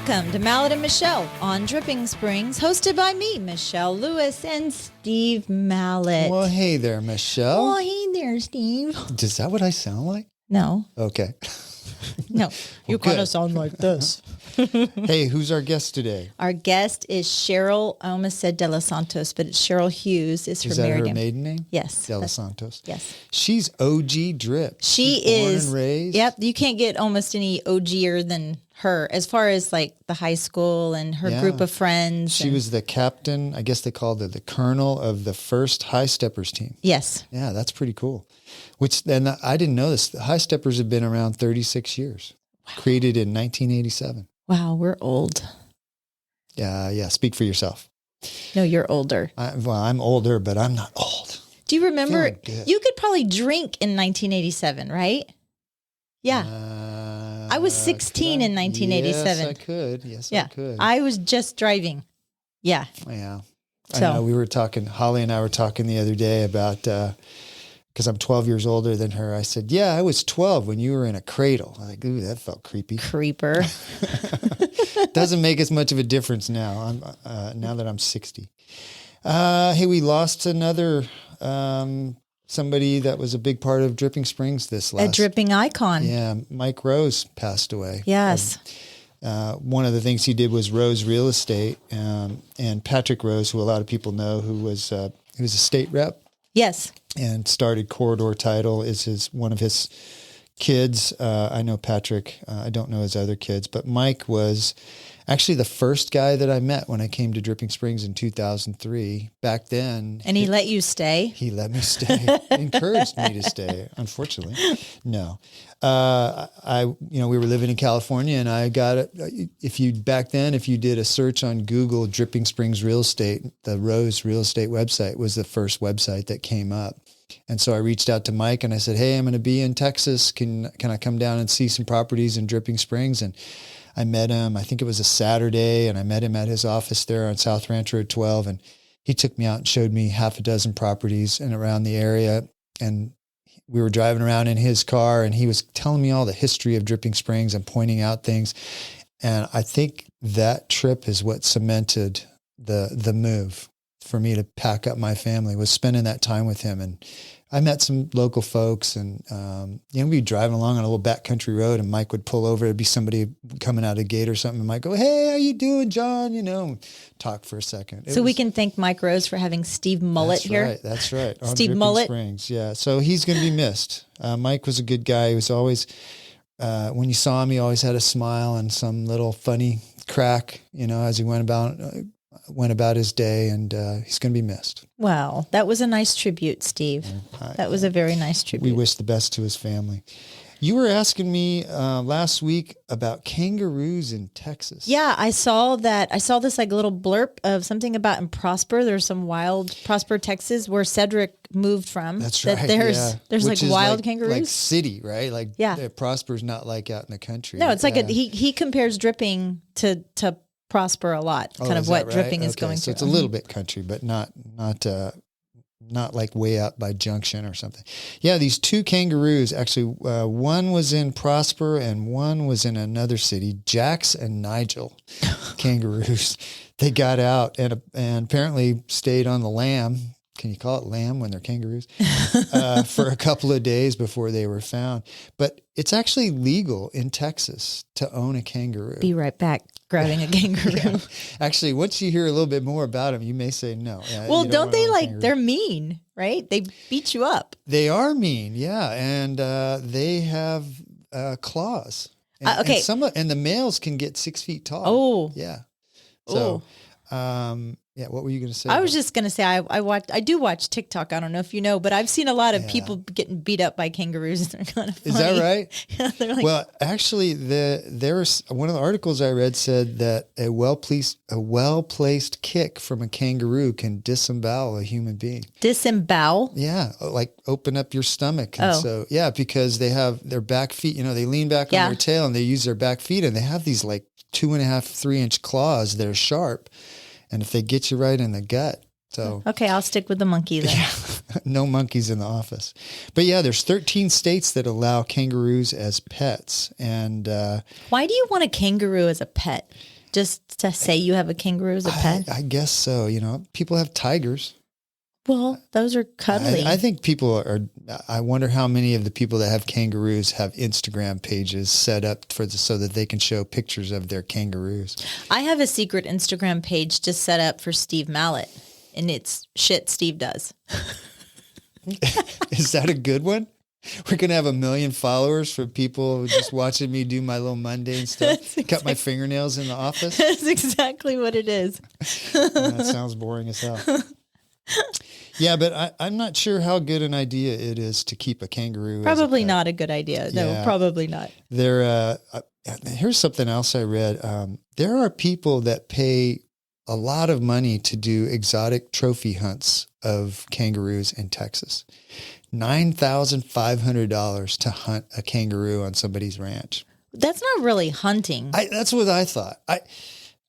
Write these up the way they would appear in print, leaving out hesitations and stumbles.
Welcome to Mallett and Michelle on Dripping Springs, hosted by me, Michelle Lewis, and Steve Mallett. Well, hey there, Michelle. Oh, hey there, Steve. Is that what I sound like? No. Okay. No, you kind of sound like this. Hey, who's our guest today? Our guest is Cheryl, I almost said De Los Santos, but it's Cheryl Hughes. Is that her maiden name? Yes. De Los Santos. Yes. She's OG Drip. She's born and raised. Yep. You can't get almost any OGer than her as far as like the high school and her group of friends. She was the captain, I guess they called her the colonel of the first High Steppers team. Yes. Yeah, that's pretty cool. Which then I didn't know this. The High Steppers have been around 36 years. Wow. Created in 1987. Wow, we're old. Yeah. Speak for yourself. No, you're older. I'm older, but I'm not old. Do you remember? You could probably drink in 1987, right? Yeah. I was 16 in 1987. Yes, I could. I could. I was just driving. Yeah. Yeah. So. I know we were talking, Holly and I were talking the other day about, because I'm 12 years older than her. I said, yeah, I was 12 when you were in a cradle. I'm like, ooh, that felt creepy. Creeper. Doesn't make as much of a difference now. Now that I'm 60. Hey, we lost another somebody that was a big part of Dripping Springs a dripping icon. Yeah, Mike Rose passed away. Yes. One of the things he did was Rose Real Estate, and Patrick Rose, who a lot of people know, he was a state rep. Yes. And started Corridor Title, is one of his kids. I know Patrick. I don't know his other kids, but Mike was actually the first guy that I met when I came to Dripping Springs in 2003. Back then. And he let you stay? He let me stay. Encouraged me to stay, unfortunately. No. We were living in California, and I got it. If you did a search on Google, Dripping Springs Real Estate, the Rose Real Estate website was the first website that came up. And so I reached out to Mike and I said, hey, I'm going to be in Texas. Can I come down and see some properties in Dripping Springs? And I met him, I think it was a Saturday, and I met him at his office there on South Ranch Road 12. And he took me out and showed me half a dozen properties and around the area. And we were driving around in his car, and he was telling me all the history of Dripping Springs and pointing out things. And I think that trip is what cemented the move for me to pack up my family, was spending that time with him. And I met some local folks, and we'd be driving along on a little backcountry road, and Mike would pull over. It'd be somebody coming out a gate or something, and Mike go, hey, how you doing, John? Talk for a second. We can thank Mike Rose for having Steve Mullet here. That's right. Steve Mullet. Springs. Yeah. So he's going to be missed. Mike was a good guy. He was always, when you saw him, he always had a smile and some little funny crack, as he went about his day, and he's going to be missed. Wow. That was a nice tribute, Steve. That was a very nice tribute. We wish the best to his family. You were asking me last week about kangaroos in Texas. Yeah, I saw that. I saw this like little blurb of something about in Prosper. There's some wild Prosper, Texas, where Cedric moved from. That's right. There's Which like wild kangaroos. Like city, right? Like Prosper's not like out in the country. No, it's like he compares Dripping to Prosper a lot. Kind of what Dripping is going through. So it's a little bit country, but not like way out by Junction or something. Yeah, these two kangaroos, actually, one was in Prosper and one was in another city, Jax and Nigel kangaroos. They got out and apparently stayed on the lamb. Can you call it lamb when they're kangaroos? For a couple of days before they were found. But it's actually legal in Texas to own a kangaroo. Be right back. Grabbing a kangaroo. Yeah. Actually, once you hear a little bit more about them, you may say no. Well, don't they they're mean, right? They beat you up. They are mean, yeah. And they have claws. And, okay. And the males can get 6 feet tall. Oh. Yeah. So, what were you going to say? I was just going to say, I do watch TikTok. I don't know if you know, but I've seen a lot of people getting beat up by kangaroos. They're kind of funny. Is that right? Yeah, they're like, well, actually, there was one of the articles I read said that a well-placed kick from a kangaroo can disembowel a human being. Disembowel? Yeah, like open up your stomach. And so, because they have their back feet, they lean back on their tail and they use their back feet, and they have these like 2.5, 3 inch claws that are sharp. And if they get you right in the gut, So Okay, I'll stick with the monkey then. no monkeys in the office. But yeah, there's 13 states that allow kangaroos as pets. And Why do you want a kangaroo as a pet? Just to say you have a kangaroo as a pet? I guess so. You know, people have tigers. Well, those are cuddly. I think people are, I wonder how many of the people that have kangaroos have Instagram pages set up so that they can show pictures of their kangaroos. I have a secret Instagram page just set up for Steve Mallett, and it's shit Steve does. Is that a good one? We're going to have 1 million followers for people just watching me do my little mundane stuff, cut my fingernails in the office. That's exactly what it is. That sounds boring as hell. Yeah, but I'm not sure how good an idea it is to keep a kangaroo. Probably not a good idea. No, Yeah. probably not. Here's something else I read. There are people that pay a lot of money to do exotic trophy hunts of kangaroos in Texas. $9,500 to hunt a kangaroo on somebody's ranch. That's not really hunting. That's what I thought.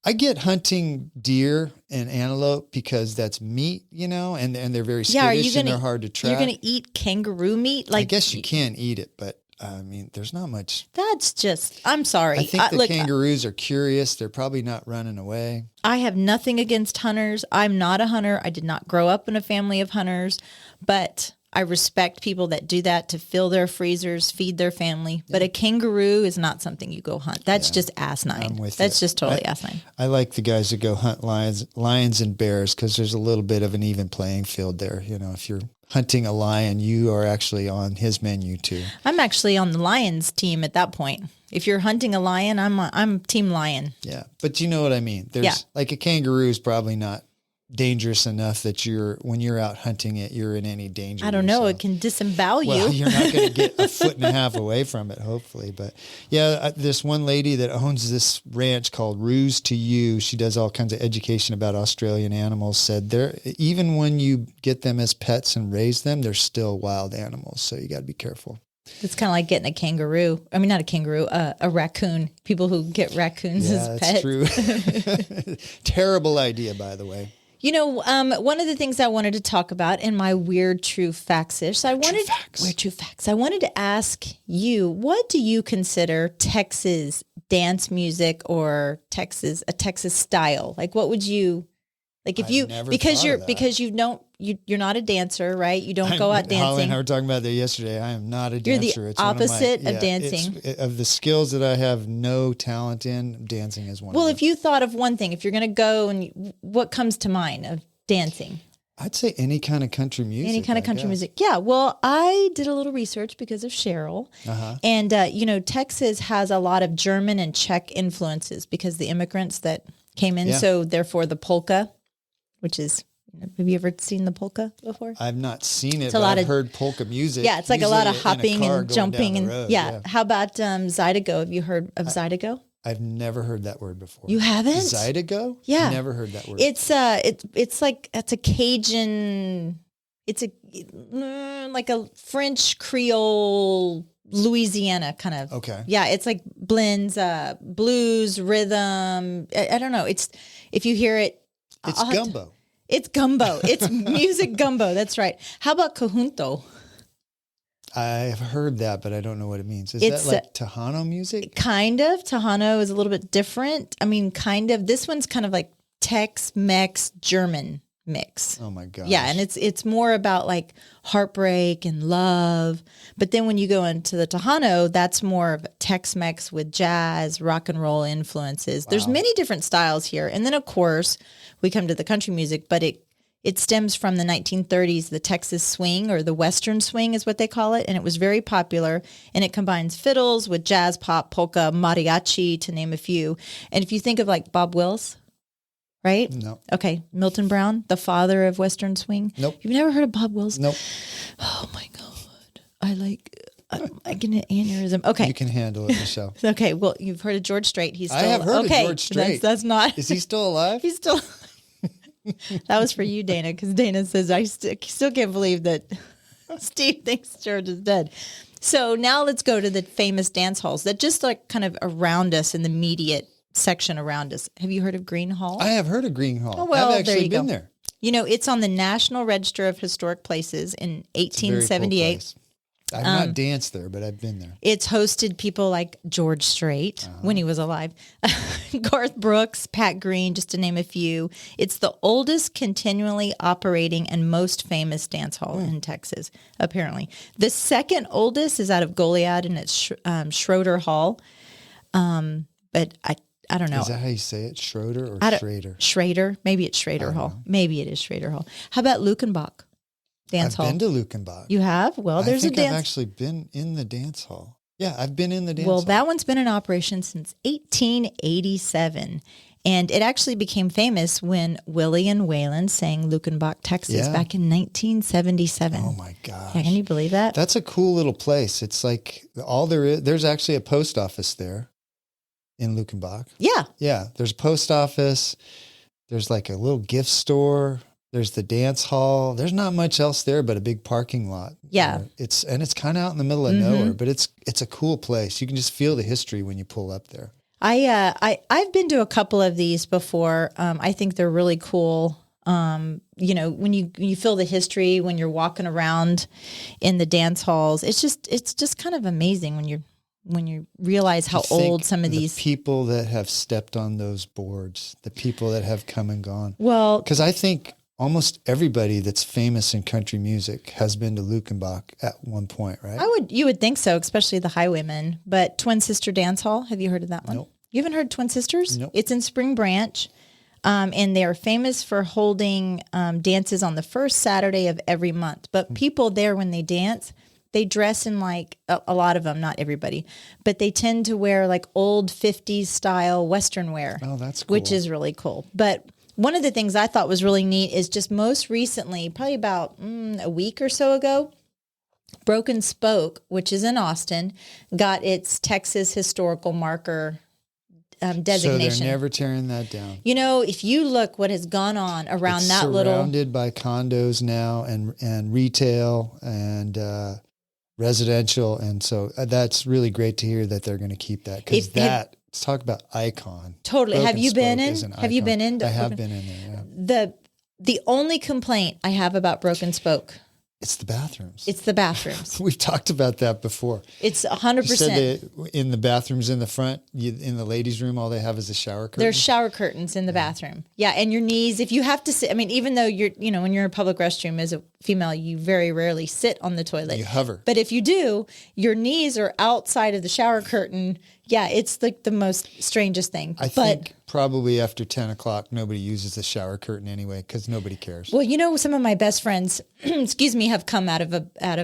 I get hunting deer and antelope because that's meat, you know, and they're very skittish and they're hard to track. You're going to eat kangaroo meat? I guess you can eat it, but I mean, there's not much. That's just, I'm sorry. I think the kangaroos are curious. They're probably not running away. I have nothing against hunters. I'm not a hunter. I did not grow up in a family of hunters, but I respect people that do that to fill their freezers, feed their family. Yeah. But a kangaroo is not something you go hunt. That's just asinine. I'm with That's you. Just totally asinine. I like the guys that go hunt lions and bears because there's a little bit of an even playing field there. You know, if you're hunting a lion, you are actually on his menu too. I'm actually on the lion's team at that point. If you're hunting a lion, I'm team lion. Yeah, but you know what I mean. There's like a kangaroo is probably not dangerous enough that when you're out hunting it, you're in any danger. I don't know. It can disembowel you. Well, you're not going to get a foot and a half away from it, hopefully. But yeah, this one lady that owns this ranch called Roos to You, she does all kinds of education about Australian animals, said even when you get them as pets and raise them, they're still wild animals. So you got to be careful. It's kind of like getting a kangaroo. I mean, not a kangaroo, a raccoon. People who get raccoons as pets. Yeah, that's true. Terrible idea, by the way. You know, one of the things I wanted to talk about in my weird true facts-ish, weird true facts. I wanted to ask you, what do you consider Texas dance music or a Texas style? Like, what would you like if you because you don't you're not a dancer, right? You don't go out dancing. Holly and I were talking about that yesterday. I am not a dancer. You're the opposite of dancing. Of the skills that I have no talent in, dancing is one of them. Well, if you thought of one thing, if you're going to go and what comes to mind of dancing? I'd say any kind of country music. Any kind of country music. Yeah. Well, I did a little research because of Cheryl. And, Texas has a lot of German and Czech influences because the immigrants that came in. Yeah. So therefore the polka, which is... Have you ever seen the polka before? I've not seen it, but I've heard polka music. Yeah, it's like a lot of hopping and jumping. And yeah. How about Zydeco? Have you heard of Zydeco? I've never heard that word before. You haven't? Zydeco? Yeah. Never heard that word. It's like, it's a Cajun, it's like a French Creole, Louisiana kind of. Okay. Yeah, it's like blends blues, rhythm. I don't know. It's, if you hear it. It's gumbo. It's gumbo. It's music gumbo. That's right. How about conjunto? I've heard that, but I don't know what it means. Is that like Tejano music? Kind of. Tejano is a little bit different. I mean, kind of. This one's kind of like Tex-Mex German mix. Oh my gosh. Yeah, and it's more about like heartbreak and love. But then when you go into the Tejano, that's more of Tex-Mex with jazz, rock and roll influences. Wow. There's many different styles here. And then of course, we come to the country music, but it stems from the 1930s, the Texas swing or the Western swing is what they call it. And it was very popular and it combines fiddles with jazz, pop, polka, mariachi, to name a few. And if you think of like Bob Wills, right? No. Okay. Milton Brown, the father of Western swing. Nope. You've never heard of Bob Wills? Nope. Oh my God. I get an aneurysm. Okay. You can handle it, Michelle. Okay. Well, you've heard of George Strait. He's still, I have heard of George Strait. That's not. Is he still alive? He's still. That was for you, Dana, because Dana says, I still can't believe that Steve thinks George is dead. So now let's go to the famous dance halls that just like kind of around us in the immediate section around us. Have you heard of Green Hall? I have heard of Green Hall. Oh, well, I've actually been there. You know, it's on the National Register of Historic Places in It's a very cool 1878. place. I've not danced there, but I've been there. It's hosted people like George Strait when he was alive, Garth Brooks, Pat Green, just to name a few. It's the oldest continually operating and most famous dance hall in Texas, apparently. The second oldest is out of Goliad, and it's Schroeder Hall. But I don't know. Is that how you say it? Schroeder or Schrader? Schrader. Maybe it's Schrader Hall. Maybe it is Schrader Hall. How about Lukenbach Dance Hall? I've been to Lukenbach. You have? Well, there's a dance. I've actually been in the dance hall. Yeah, I've been in the dance hall. hall. Well, that one's been in operation since 1887. And it actually became famous when Willie and Waylon sang Lukenbach, Texas back in 1977. Oh my gosh. Yeah, can you believe that? That's a cool little place. It's like all there is. There's actually a post office there in Lukenbach. Yeah. Yeah. There's a post office. There's like a little gift store. There's the dance hall. There's not much else there but a big parking lot. Yeah. It's kind of out in the middle of nowhere, but it's a cool place. You can just feel the history when you pull up there. I've been to a couple of these before. I think they're really cool. You know, when you feel the history when you're walking around in the dance halls, it's just kind of amazing when you realize how old some of these people that have stepped on those boards, the people that have come and gone. Well, because I think almost everybody that's famous in country music has been to Lukenbach at one point, right? You would think so, especially the Highwaymen. But Twin Sister Dance Hall, have you heard of that one? Nope. You haven't heard Twin Sisters? Nope. It's in Spring Branch, and they are famous for holding dances on the first Saturday of every month. But people there, when they dance, they dress in like a lot of them, not everybody, but they tend to wear like old 50s style Western wear. Oh, that's cool. Which is really cool. But one of the things I thought was really neat is just most recently, probably about a week or so ago, Broken Spoke, which is in Austin, got its Texas historical marker designation. So they're never tearing that down. You know, if you look what has gone on around it's that little... surrounded by condos now and retail and residential. And so that's really great to hear that they're going to keep that because let's talk about icon. Totally. Broken Have you been Spoke in? is an Have you icon. been in? I have been in there, yeah. The only complaint I have about Broken Spoke, it's the bathrooms. it's the bathrooms. We've talked about that before. It's 100%. You said that in the bathrooms in the front, in the ladies' room, all they have is a shower curtain. There's shower curtains in the bathroom. Yeah, and your knees, if you have to sit, I mean, even though when you're in a public restroom as a female, you very rarely sit on the toilet. You hover. But if you do, your knees are outside of the shower curtain. Yeah, it's like the most strangest thing. I think probably after 10 o'clock, nobody uses the shower curtain anyway because nobody cares. Well, some of my best friends, excuse me, have come out of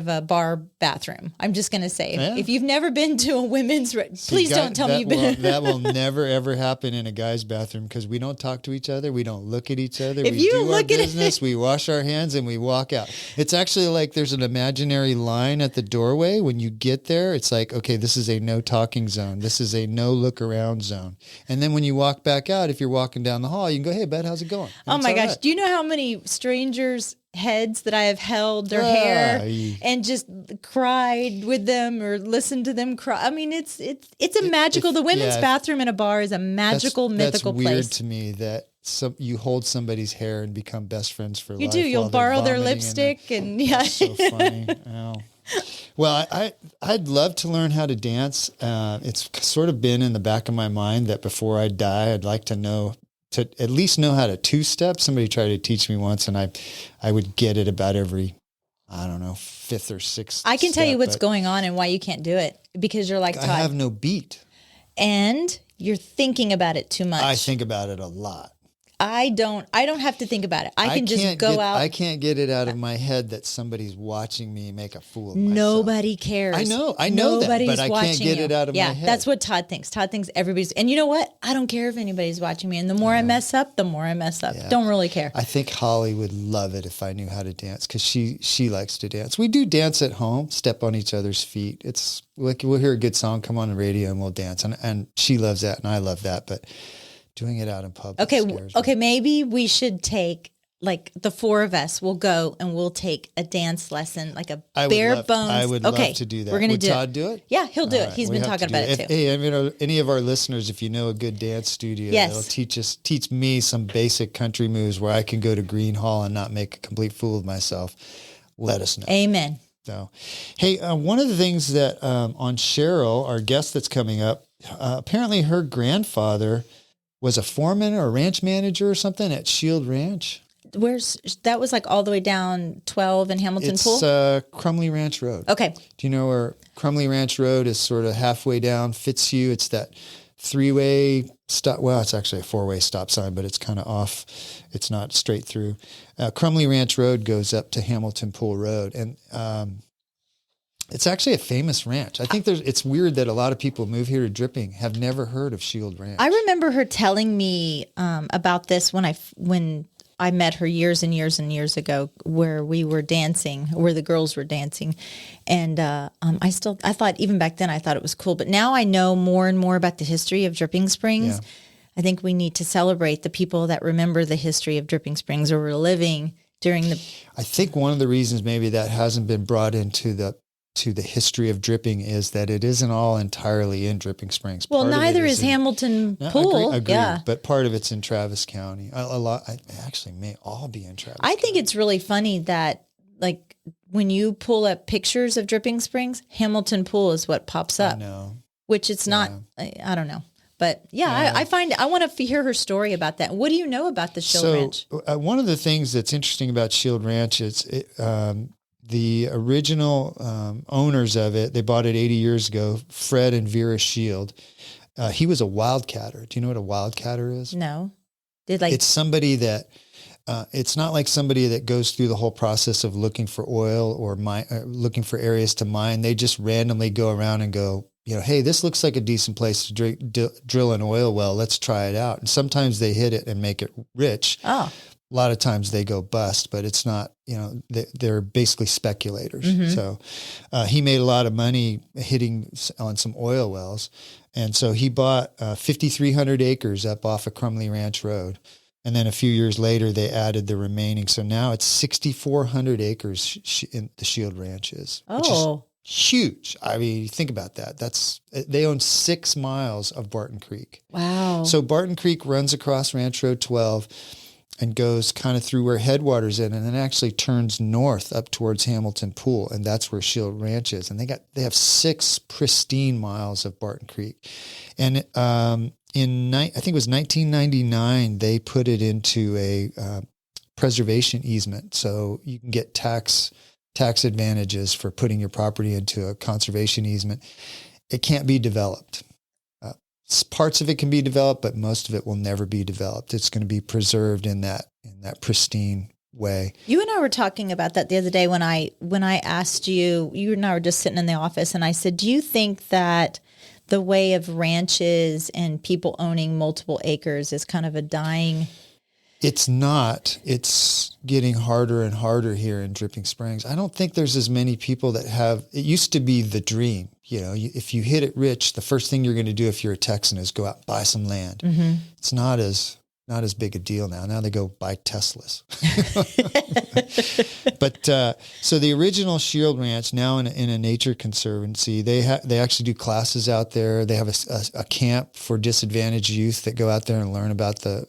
a bar bathroom. I'm just going to say, if you've never been to a women's, please don't tell me you've been. That will never ever happen in a guy's bathroom because we don't talk to each other, we don't look at each other. If we you do look our at business, we wash our hands, and we walk out. It's actually like there's an imaginary line at the doorway. When you get there, it's like, okay, this is a no talking zone. This is a no look around zone. And then when you walk back out, if you're walking down the hall, you can go, hey, bud, how's it going? And oh my gosh. right. Do you know how many strangers' heads that I have held their hair and just cried with them or listened to them cry? I mean, it's a magical, the women's bathroom in a bar is a magical, mythical place. That's weird to me that you hold somebody's hair and become best friends for life. You do. You'll borrow their lipstick and yeah. That's so funny. Oh. Well, I'd love to learn how to dance. It's sort of been in the back of my mind that before I die, I'd like to at least know how to two-step. Somebody tried to teach me once, and I would get it about every, I don't know, fifth or sixth I can tell you what's going on and why you can't do it because you're like Todd. I have no beat. And you're thinking about it too much. I think about it a lot. I don't have to think about it. I can just go out. I can't get it out of my head that somebody's watching me make a fool of myself. Nobody cares. I know Nobody's that, but I can't get it out of my head. Yeah, that's what Todd thinks. Todd thinks everybody's, and you know what? I don't care if anybody's watching me. And the more I mess up, the more I mess up. Yeah. Don't really care. I think Holly would love it if I knew how to dance because she likes to dance. We do dance at home, step on each other's feet. It's like we'll hear a good song, come on the radio, and we'll dance. And she loves that, and I love that, but doing it out in public. Okay, maybe we should take like the four of us will go and we'll take a dance lesson, like a bare bones. I would love to do that. We're going to do Todd do it? Yeah, he'll do it. He's been talking about it too. Hey, any of our listeners, if you know a good dance studio, that'll teach me some basic country moves where I can go to Green Hall and not make a complete fool of myself. Let us know. Amen. So, hey, one of the things that on Cheryl, our guest that's coming up, apparently her grandfather was a foreman or a ranch manager or something at Shield Ranch. That was like all the way down 12 in Hamilton Pool? It's Crumley Ranch Road. Okay. Do you know where Crumley Ranch Road is sort of halfway down Fitzhugh? It's that three-way stop. Well, it's actually a four-way stop sign, but it's kind of off. It's not straight through. Crumley Ranch Road goes up to Hamilton Pool Road. And it's actually a famous ranch. I think it's weird that a lot of people move here to Dripping have never heard of Shield Ranch. I remember her telling me about this when I met her years and years and years ago, where we were dancing, where the girls were dancing. And I thought, even back then, I thought it was cool. But now I know more and more about the history of Dripping Springs. Yeah. I think we need to celebrate the people that remember the history of Dripping Springs or were living during the... I think one of the reasons maybe that hasn't been brought into the history of Dripping is that it isn't all entirely in Dripping Springs. Well, neither is Hamilton Pool. Agree, yeah. But part of it's in Travis County. A lot, actually may all be in Travis County. I think it's really funny that, like, when you pull up pictures of Dripping Springs, Hamilton Pool is what pops up. I know. Which it's not, I don't know. But I want to hear her story about that. What do you know about the Shield Ranch? One of the things that's interesting about Shield Ranch is the original owners of it. They bought it 80 years ago. Fred and Vera Shield. He was a wildcatter. Do you know what a wildcatter is? No. It's somebody that. It's not like somebody that goes through the whole process of looking for oil or looking for areas to mine. They just randomly go around and go, hey, this looks like a decent place to drill an oil well. Let's try it out. And sometimes they hit it and make it rich. Oh. A lot of times they go bust, but it's not, they're basically speculators. Mm-hmm. So he made a lot of money hitting on some oil wells. And so he bought 5,300 acres up off of Crumley Ranch Road. And then a few years later, they added the remaining. So now it's 6,400 acres in the Shield Ranch is. Oh. Which is huge. I mean, think about that. They own 6 miles of Barton Creek. Wow. So Barton Creek runs across Ranch Road 12 and goes kind of through where Headwaters is, and then actually turns north up towards Hamilton Pool, and that's where Shield Ranch is. And they have 6 pristine miles of Barton Creek. And I think it was 1999, they put it into a preservation easement. So you can get tax advantages for putting your property into a conservation easement. It can't be developed. Parts of it can be developed, but most of it will never be developed. It's going to be preserved in that pristine way. You and I were talking about that the other day when I asked you and I were just sitting in the office, and I said, do you think that the way of ranches and people owning multiple acres is kind of a dying? It's not. It's getting harder and harder here in Dripping Springs. I don't think there's as many people that have. It used to be the dream. If you hit it rich, the first thing you're going to do if you're a Texan is go out and buy some land. Mm-hmm. It's not as big a deal now. Now they go buy Teslas. But so the original Shield Ranch, now in a nature conservancy, they actually do classes out there. They have a camp for disadvantaged youth that go out there and learn about the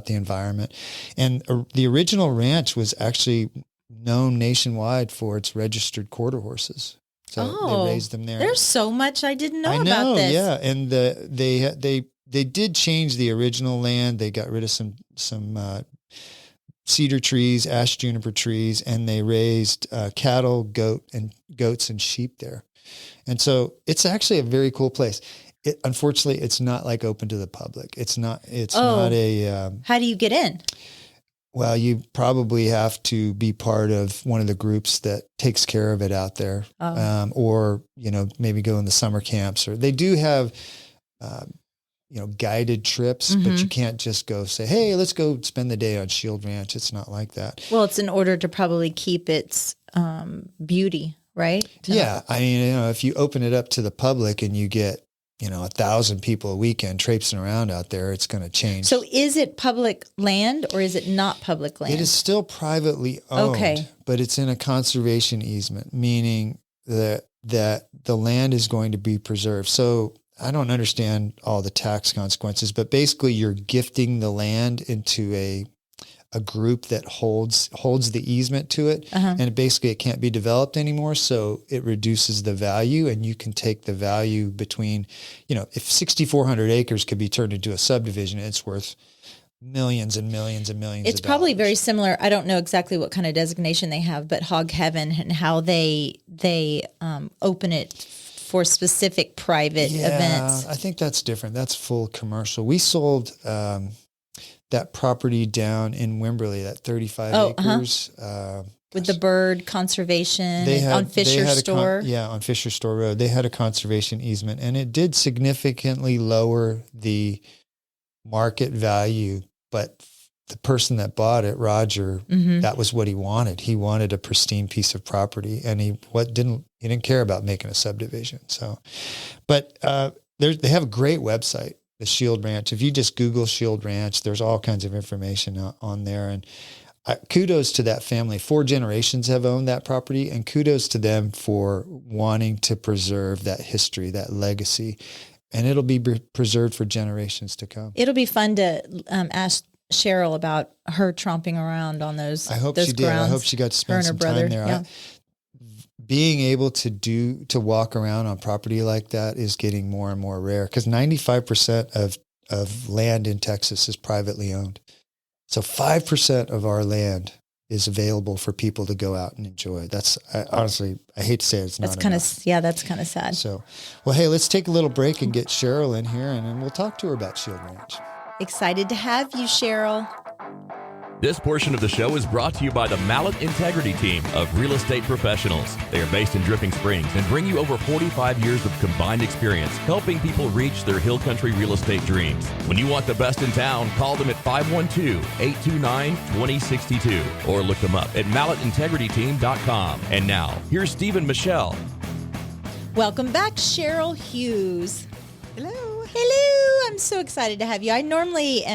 environment. And the original ranch was actually known nationwide for its registered quarter horses. So they raised them there. There's so much I didn't know about this. Yeah, and they did change the original land. They got rid of some cedar trees, ash juniper trees, and they raised cattle, goats, and sheep there. And so it's actually a very cool place. Unfortunately, it's not like open to the public. It's not a. How do you get in? Well, you probably have to be part of one of the groups that takes care of it out there, or maybe go in the summer camps. Or they do have, guided trips, mm-hmm. but you can't just go say, "Hey, let's go spend the day on Shield Ranch." It's not like that. Well, it's in order to probably keep its beauty, right? Yeah, I mean, if you open it up to the public and you get 1,000 people a weekend traipsing around out there, it's going to change. So is it public land or is it not public land? It is still privately owned, but it's in a conservation easement, meaning that the land is going to be preserved. So I don't understand all the tax consequences, but basically you're gifting the land into a group that holds the easement to it. And basically it can't be developed anymore. So it reduces the value, and you can take the value between, if 6,400 acres could be turned into a subdivision, it's worth millions and millions and millions. It's probably very similar. I don't know exactly what kind of designation they have, but Hog Heaven and how they open it for specific private events. I think that's different. That's full commercial. We sold that property down in Wimberley, that 35 acres. With the bird conservation on Fisher Store. On Fisher Store Road. They had a conservation easement, and it did significantly lower the market value. But the person that bought it, Roger, that was what he wanted. He wanted a pristine piece of property, and he didn't care about making a subdivision. So, but they have a great website, the Shield Ranch. If you just Google Shield Ranch, there's all kinds of information on there. And kudos to that family. 4 generations have owned that property, and kudos to them for wanting to preserve that history, that legacy. And it'll be preserved for generations to come. It'll be fun to ask Cheryl about her tromping around on those. I hope those she grounds. did. I hope she got to spend some time there. Yeah. Being able to walk around on property like that is getting more and more rare, because 95% of land in Texas is privately owned. So 5% of our land is available for people to go out and enjoy. Honestly, I hate to say it, that's kind of sad. So, well, hey, let's take a little break and get Cheryl in here, and then we'll talk to her about Shield Ranch. Excited to have you, Cheryl. This portion of the show is brought to you by the Mallett Integrity Team of real estate professionals. They are based in Dripping Springs and bring you over 45 years of combined experience helping people reach their hill country real estate dreams. When you want the best in town, call them at 512-829-2062 or look them up at mallettintegrityteam.com. And now, here's Steve and Michelle. Welcome back, Cheryl Hughes. Hello. Hello. I'm so excited to have you. I normally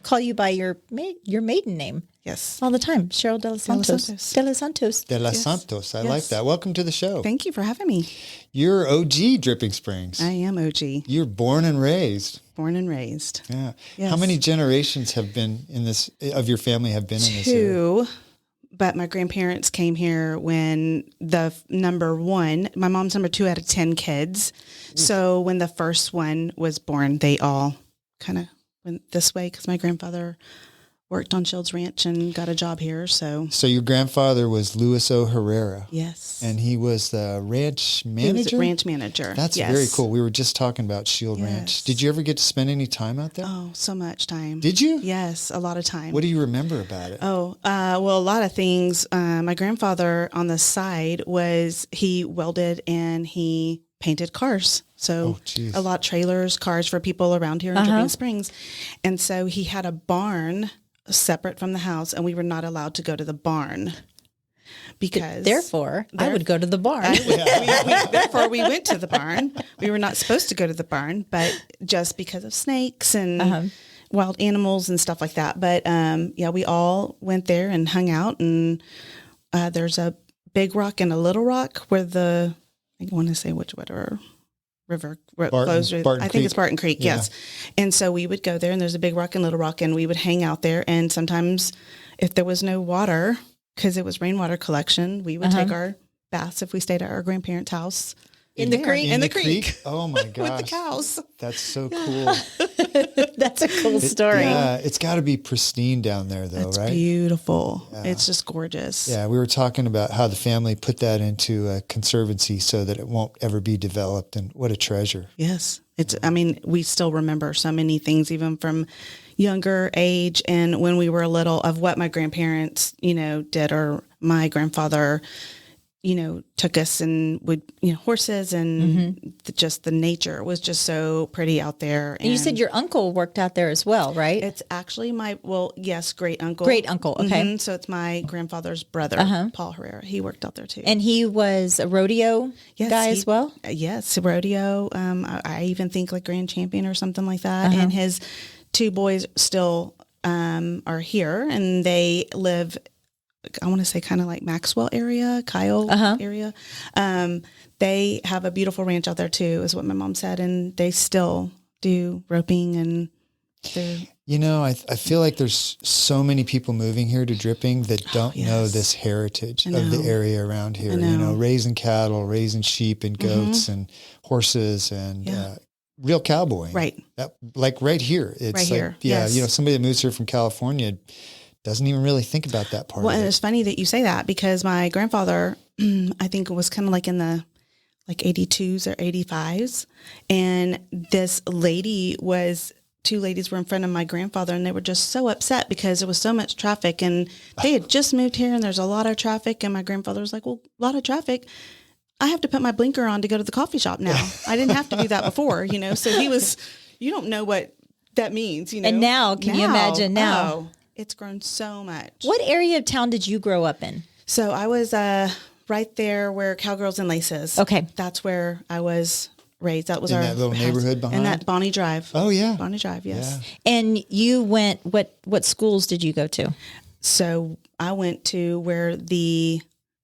call you by your maiden name. Yes. All the time. Cheryl De Los Santos. De Los Santos. De Los Santos. I like that. Welcome to the show. Thank you for having me. You're OG Dripping Springs. I am OG. You're born and raised. Born and raised. Yeah. Yes. How many generations have been in this, of your family have been in this area? 2, but my grandparents came here when the number 1, my mom's number 2 out of 10 kids. So when the first one was born, they all kind of went this way because my grandfather worked on Shields Ranch and got a job here. So your grandfather was Luis O. Herrera. Yes. And he was the ranch manager? He was a ranch manager. That's very cool. We were just talking about Shield Ranch. Did you ever get to spend any time out there? Oh, so much time. Did you? Yes, a lot of time. What do you remember about it? Oh, well, a lot of things. My grandfather on the side he welded and he painted cars. So a lot of trailers, cars for people around here in Dripping Springs. And so he had a barn separate from the house, and we were not allowed to go to the barn because therefore I would go to the barn. Therefore we went to the barn. We were not supposed to go to the barn, but just because of snakes and wild animals and stuff like that. But we all went there and hung out, and there's a big rock and a little rock where I want to say whatever river flows. I think it's Barton Creek. Yeah. Yes. And so we would go there, and there's a big rock and little rock, and we would hang out there. And sometimes if there was no water, because it was rainwater collection, we would take our baths if we stayed at our grandparents' house. In the creek? In the creek. Oh my gosh. With the cows. That's so cool. That's a cool story. Yeah, it's got to be pristine down there though, It's right? beautiful. Yeah. It's just gorgeous. Yeah, we were talking about how the family put that into a conservancy so that it won't ever be developed, and what a treasure. Yes. We still remember so many things even from younger age and when we were little of what my grandparents, did, or my grandfather. took us and would, horses and just the nature was just so pretty out there. And you said your uncle worked out there as well, right? It's actually yes, great uncle. Great uncle, okay. Mm-hmm. So it's my grandfather's brother, Paul Herrera. He worked out there too. And he was a rodeo guy as well? Yes, rodeo. I even think like grand champion or something like that. And his two boys still are here, and they live, I want to say kind of like Maxwell area, Kyle area. They have a beautiful ranch out there too, is what my mom said. And they still do roping and they're... I feel like there's so many people moving here to Dripping that don't know this heritage of the area around here, raising cattle, raising sheep and goats and horses and, real cowboy. Right. Like right here. It's right here. Somebody that moves here from California doesn't even really think about that part. Well, of and it. it's funny that you say that because my grandfather, I think it was kind of like in the 82s or 85s. And this lady two ladies were in front of my grandfather, and they were just so upset because there was so much traffic, and they had just moved here and there's a lot of traffic. And my grandfather was like, well, a lot of traffic. I have to put my blinker on to go to the coffee shop now. I didn't have to do that before, So he was, you don't know what that means, And now, can you imagine now? Oh, it's grown so much. What area of town did you grow up in? So I was right there where Cowgirls and Lace is. Okay. That's where I was raised. That was in our that little house. neighborhood behind? In that Bonnie Drive. Oh, yeah. Bonnie Drive, yes. Yeah. And you went, what schools did you go to? So I went to where the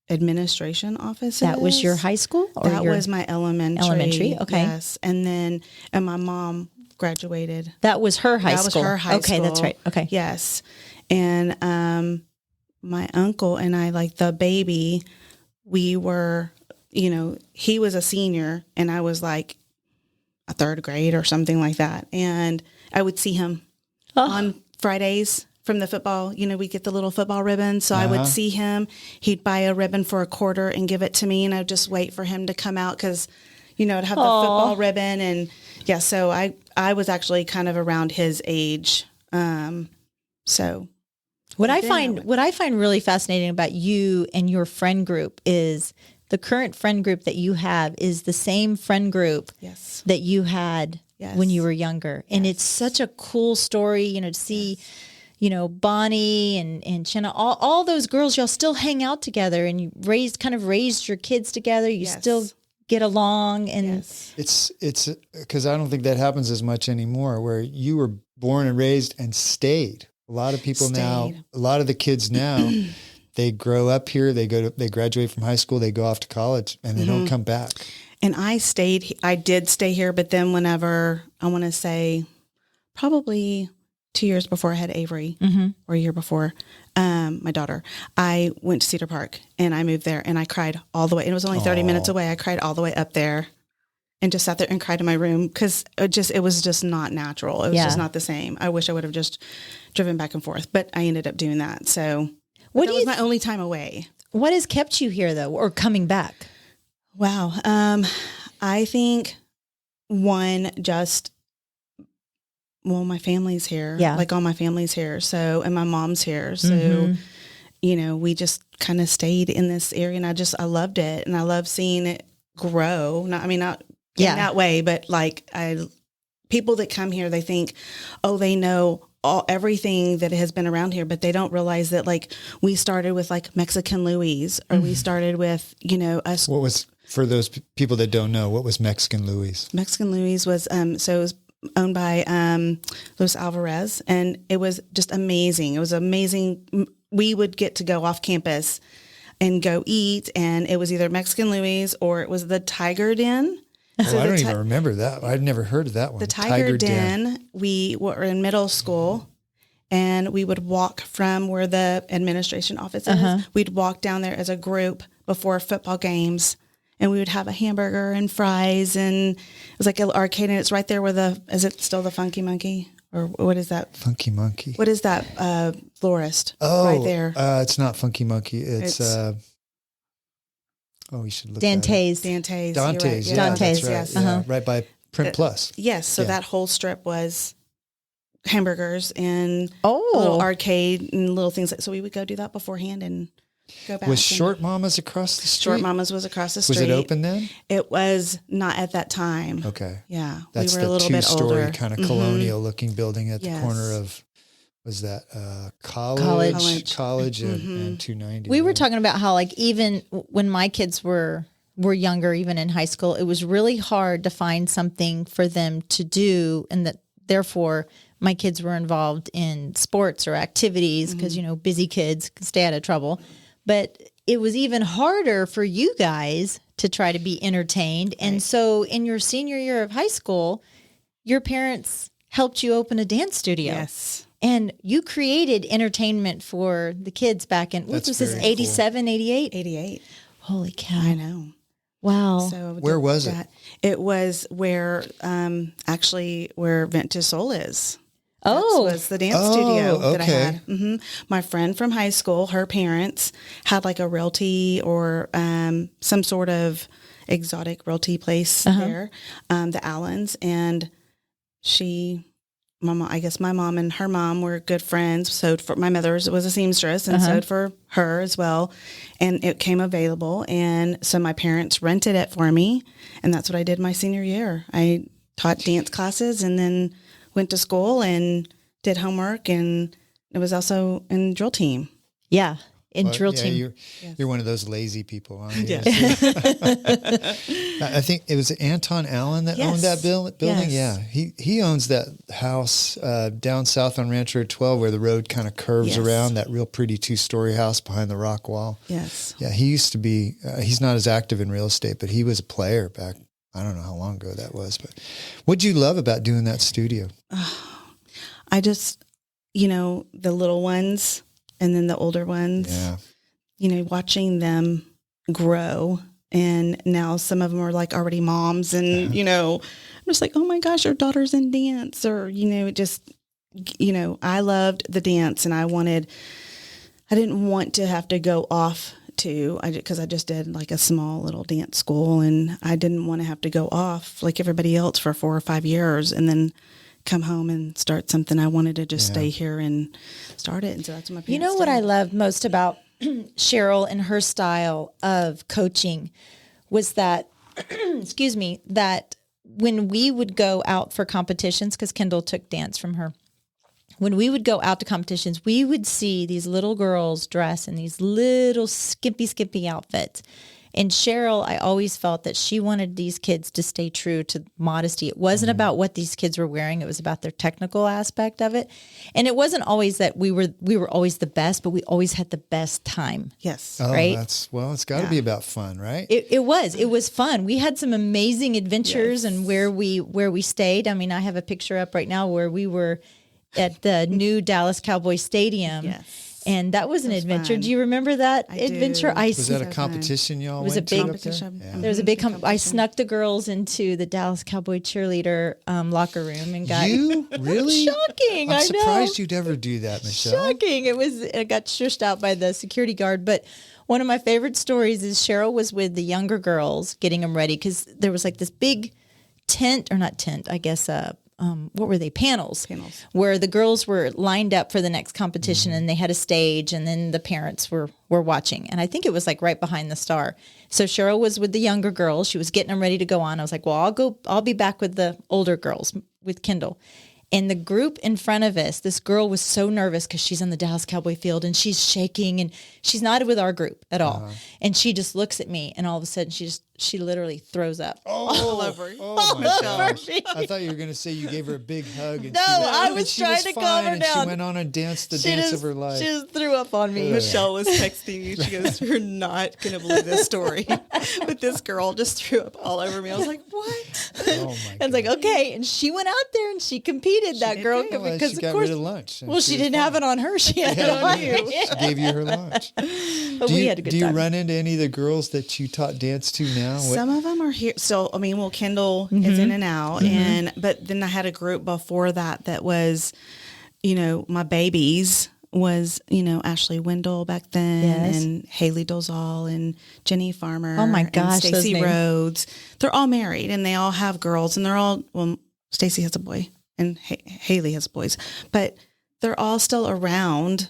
administration office That was your high school? Or that was my elementary. Elementary, okay. Yes. And my mom graduated. That was her high school. That was her high school. Okay, that's right. Okay. Yes. And my uncle and I, like the baby, we were, he was a senior and I was like a third grade or something like that. And I would see him on Fridays from the football. We get the little football ribbon. So I would see him. He'd buy a ribbon for $0.25 and give it to me. And I'd just wait for him to come out because, I'd have the football ribbon. And so I was actually kind of around his age. So what I find really fascinating about you and your friend group is the current friend group that you have is the same friend group that you had when you were younger. And it's such a cool story, to see, Bonnie and Chenna, all those girls, y'all still hang out together and you raised your kids together. You still get along. And it's because I don't think that happens as much anymore, where you were born and raised and stayed. A lot of people now, a lot of the kids now, they grow up here, they graduate from high school, they go off to college, and they don't come back. And I did stay here, but then whenever, I want to say probably 2 years before I had Avery, or a year before, my daughter, I went to Cedar Park and I moved there and I cried all the way. And it was only 30 minutes away. I cried all the way up there and just sat there and cried in my room because it was just not natural. It was just not the same. I wish I would have just driven back and forth, but I ended up doing that. So that was my only time away. What has kept you here though, or coming back? Wow. I think one, my family's here. Yeah. Like all my family's here. So, and my mom's here. So, we just kind of stayed in this area and I loved it. And I love seeing it grow. Not in that way, but people that come here, they think, they know everything that has been around here, but they don't realize that we started with Mexican Louis, or we started with, us. What was, for those people that don't know, what was Mexican Louis? Mexican Louis was, so it was owned by Luis Alvarez, and it was just amazing. It was amazing. We would get to go off campus and go eat, and it was either Mexican Louis or it was the Tiger Den. So I don't even remember that. I'd never heard of that one. The Tiger Den, we were in middle school, and we would walk from where the administration office is. We'd walk down there as a group before football games, and we would have a hamburger and fries, and it was like an arcade, and it's right there where is it still the Funky Monkey? Or what is that? Funky Monkey. What is that florist right there? It's not Funky Monkey. It's you should look Dante's. Dante's, Right. yeah, Dante's, that's right. Yeah, right by Print Plus. Yes, so that whole strip was hamburgers and a little arcade and little things. So we would go do that beforehand and go back. Was Short Mamas across the street? Short Mamas was across the street. Was it open then? It was not at that time. Okay. Yeah. That's we were a little bit older. two-story kind of colonial looking building at the corner of, was that college and 290. We were talking about how like even when my kids were younger, even in high school, it was really hard to find something for them to do, and that therefore my kids were involved in sports or activities because, busy kids can stay out of trouble. But it was even harder for you guys to try to be entertained. Right. And so in your senior year of high school, your parents helped you open a dance studio. Yes. And you created entertainment for the kids back in, what was this, 87, cool. 88? 88. Holy cow. I know. Wow. So where was it? It was where, actually where Vent to Soul is. That was the dance studio that I had. My friend from high school, her parents had like a realty or some sort of exotic realty place there, the Allens. And I guess my mom and her mom were good friends. Sewed for my mother was a seamstress and sewed for her as well. And it came available. And so my parents rented it for me. And that's what I did my senior year. I taught dance classes and then went to school and did homework, and it was also in drill team. Yeah, drill team. You're one of those lazy people. Huh? Yeah. I think it was Anton Allen that owned that building. Yes. Yeah, he owns that house down south on Ranch Road 12 where the road kind of curves around, that real pretty 2-story house behind the rock wall. Yes. Yeah, he used to be, he's not as active in real estate, but he was a player back, I don't know how long ago that was. But what'd you love about doing that studio? I just, the little ones and then the older ones, watching them grow. And now some of them are like already moms and, I'm just like, oh my gosh, your daughter's in dance or, I loved the dance and I didn't want to have to go off because I just did like a small little dance school and I didn't want to have to go off like everybody else for 4 or 5 years and then come home and start something. I wanted to just stay here and start it. And so that's what my parents did. What I loved most about Cheryl and her style of coaching was that, that when we would go out for competitions, because Kendall took dance from her, when we would go out to competitions, we would see these little girls dress in these little skimpy outfits. And Cheryl, I always felt that she wanted these kids to stay true to modesty. It wasn't about what these kids were wearing. It was about their technical aspect of it. And it wasn't always that we were always the best, but we always had the best time. Yes. Oh, right? It's got to be about fun, right? It was fun. We had some amazing adventures and where we stayed. I mean, I have a picture up right now where we were at the new Dallas Cowboys Stadium. Yes. And that was an adventure. Fun. Do you remember that adventure? Was that a competition y'all went to? It was a big competition. There was a big I snuck the girls into the Dallas Cowboy cheerleader locker room and got you really shocking. I'm I surprised you'd ever do that, Michelle. Shocking. It got shushed out by the security guard. But one of my favorite stories is Cheryl was with the younger girls getting them ready because there was like this big what were they? Panels where the girls were lined up for the next competition and they had a stage and then the parents were watching. And I think it was like right behind the star. So Cheryl was with the younger girls. She was getting them ready to go on. I was like, well, I'll be back with the older girls with Kendall. And the group in front of us, this girl was so nervous because she's on the Dallas Cowboy field and she's shaking and she's not with our group at all. And she just looks at me and all of a sudden she literally throws up all over. Oh my gosh. I thought you were going to say you gave her a big hug. And I was trying to calm her down. She went on and danced the dance of her life. She just threw up on me. Michelle was texting me. She goes, "You're not going to believe this story." But this girl just threw up all over me. I was like, "What?" Oh my God. I was like, "Okay." And she went out there and she competed. That girl because she got rid of lunch. Well, she didn't have it on her. She had it on you. She gave you her lunch. But we had a good time. Do you run into any of the girls that you taught dance to now? Some of them are here. So, I mean, Kendall is in and out. But then I had a group before that was, my babies was, Ashley Wendell back then and Haley Dozal and Jenny Farmer. Oh my gosh. And Stacy Rhodes. They're all married and they all have girls and they're all, Stacy has a boy and Haley has boys, but they're all still around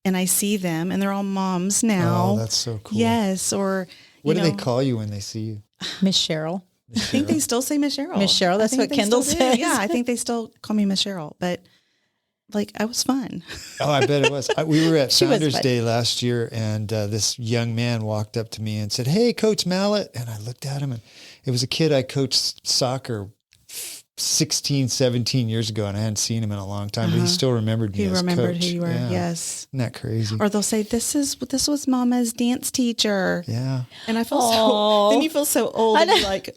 and I see them, and they're all moms now. Oh, that's so cool. Yes, or what do they call you when they see you? Miss Cheryl. I think they still say Miss Cheryl. Miss Cheryl, that's what Kendall says. Yeah, I think they still call me Miss Cheryl, but like I was fun. Oh, I bet it was. We were at She was Founders fun. Day last year, and this young man walked up to me and said, "Hey, Coach Mallett." And I looked at him, and it was a kid I coached soccer 16, 17 years ago, and I hadn't seen him in a long time, but he still remembered me He as remembered coach. who you were. Yeah. Yes. Isn't that crazy? Or they'll say, this was Mama's dance teacher. Yeah. And I feel Aw. then you feel so old and you're like,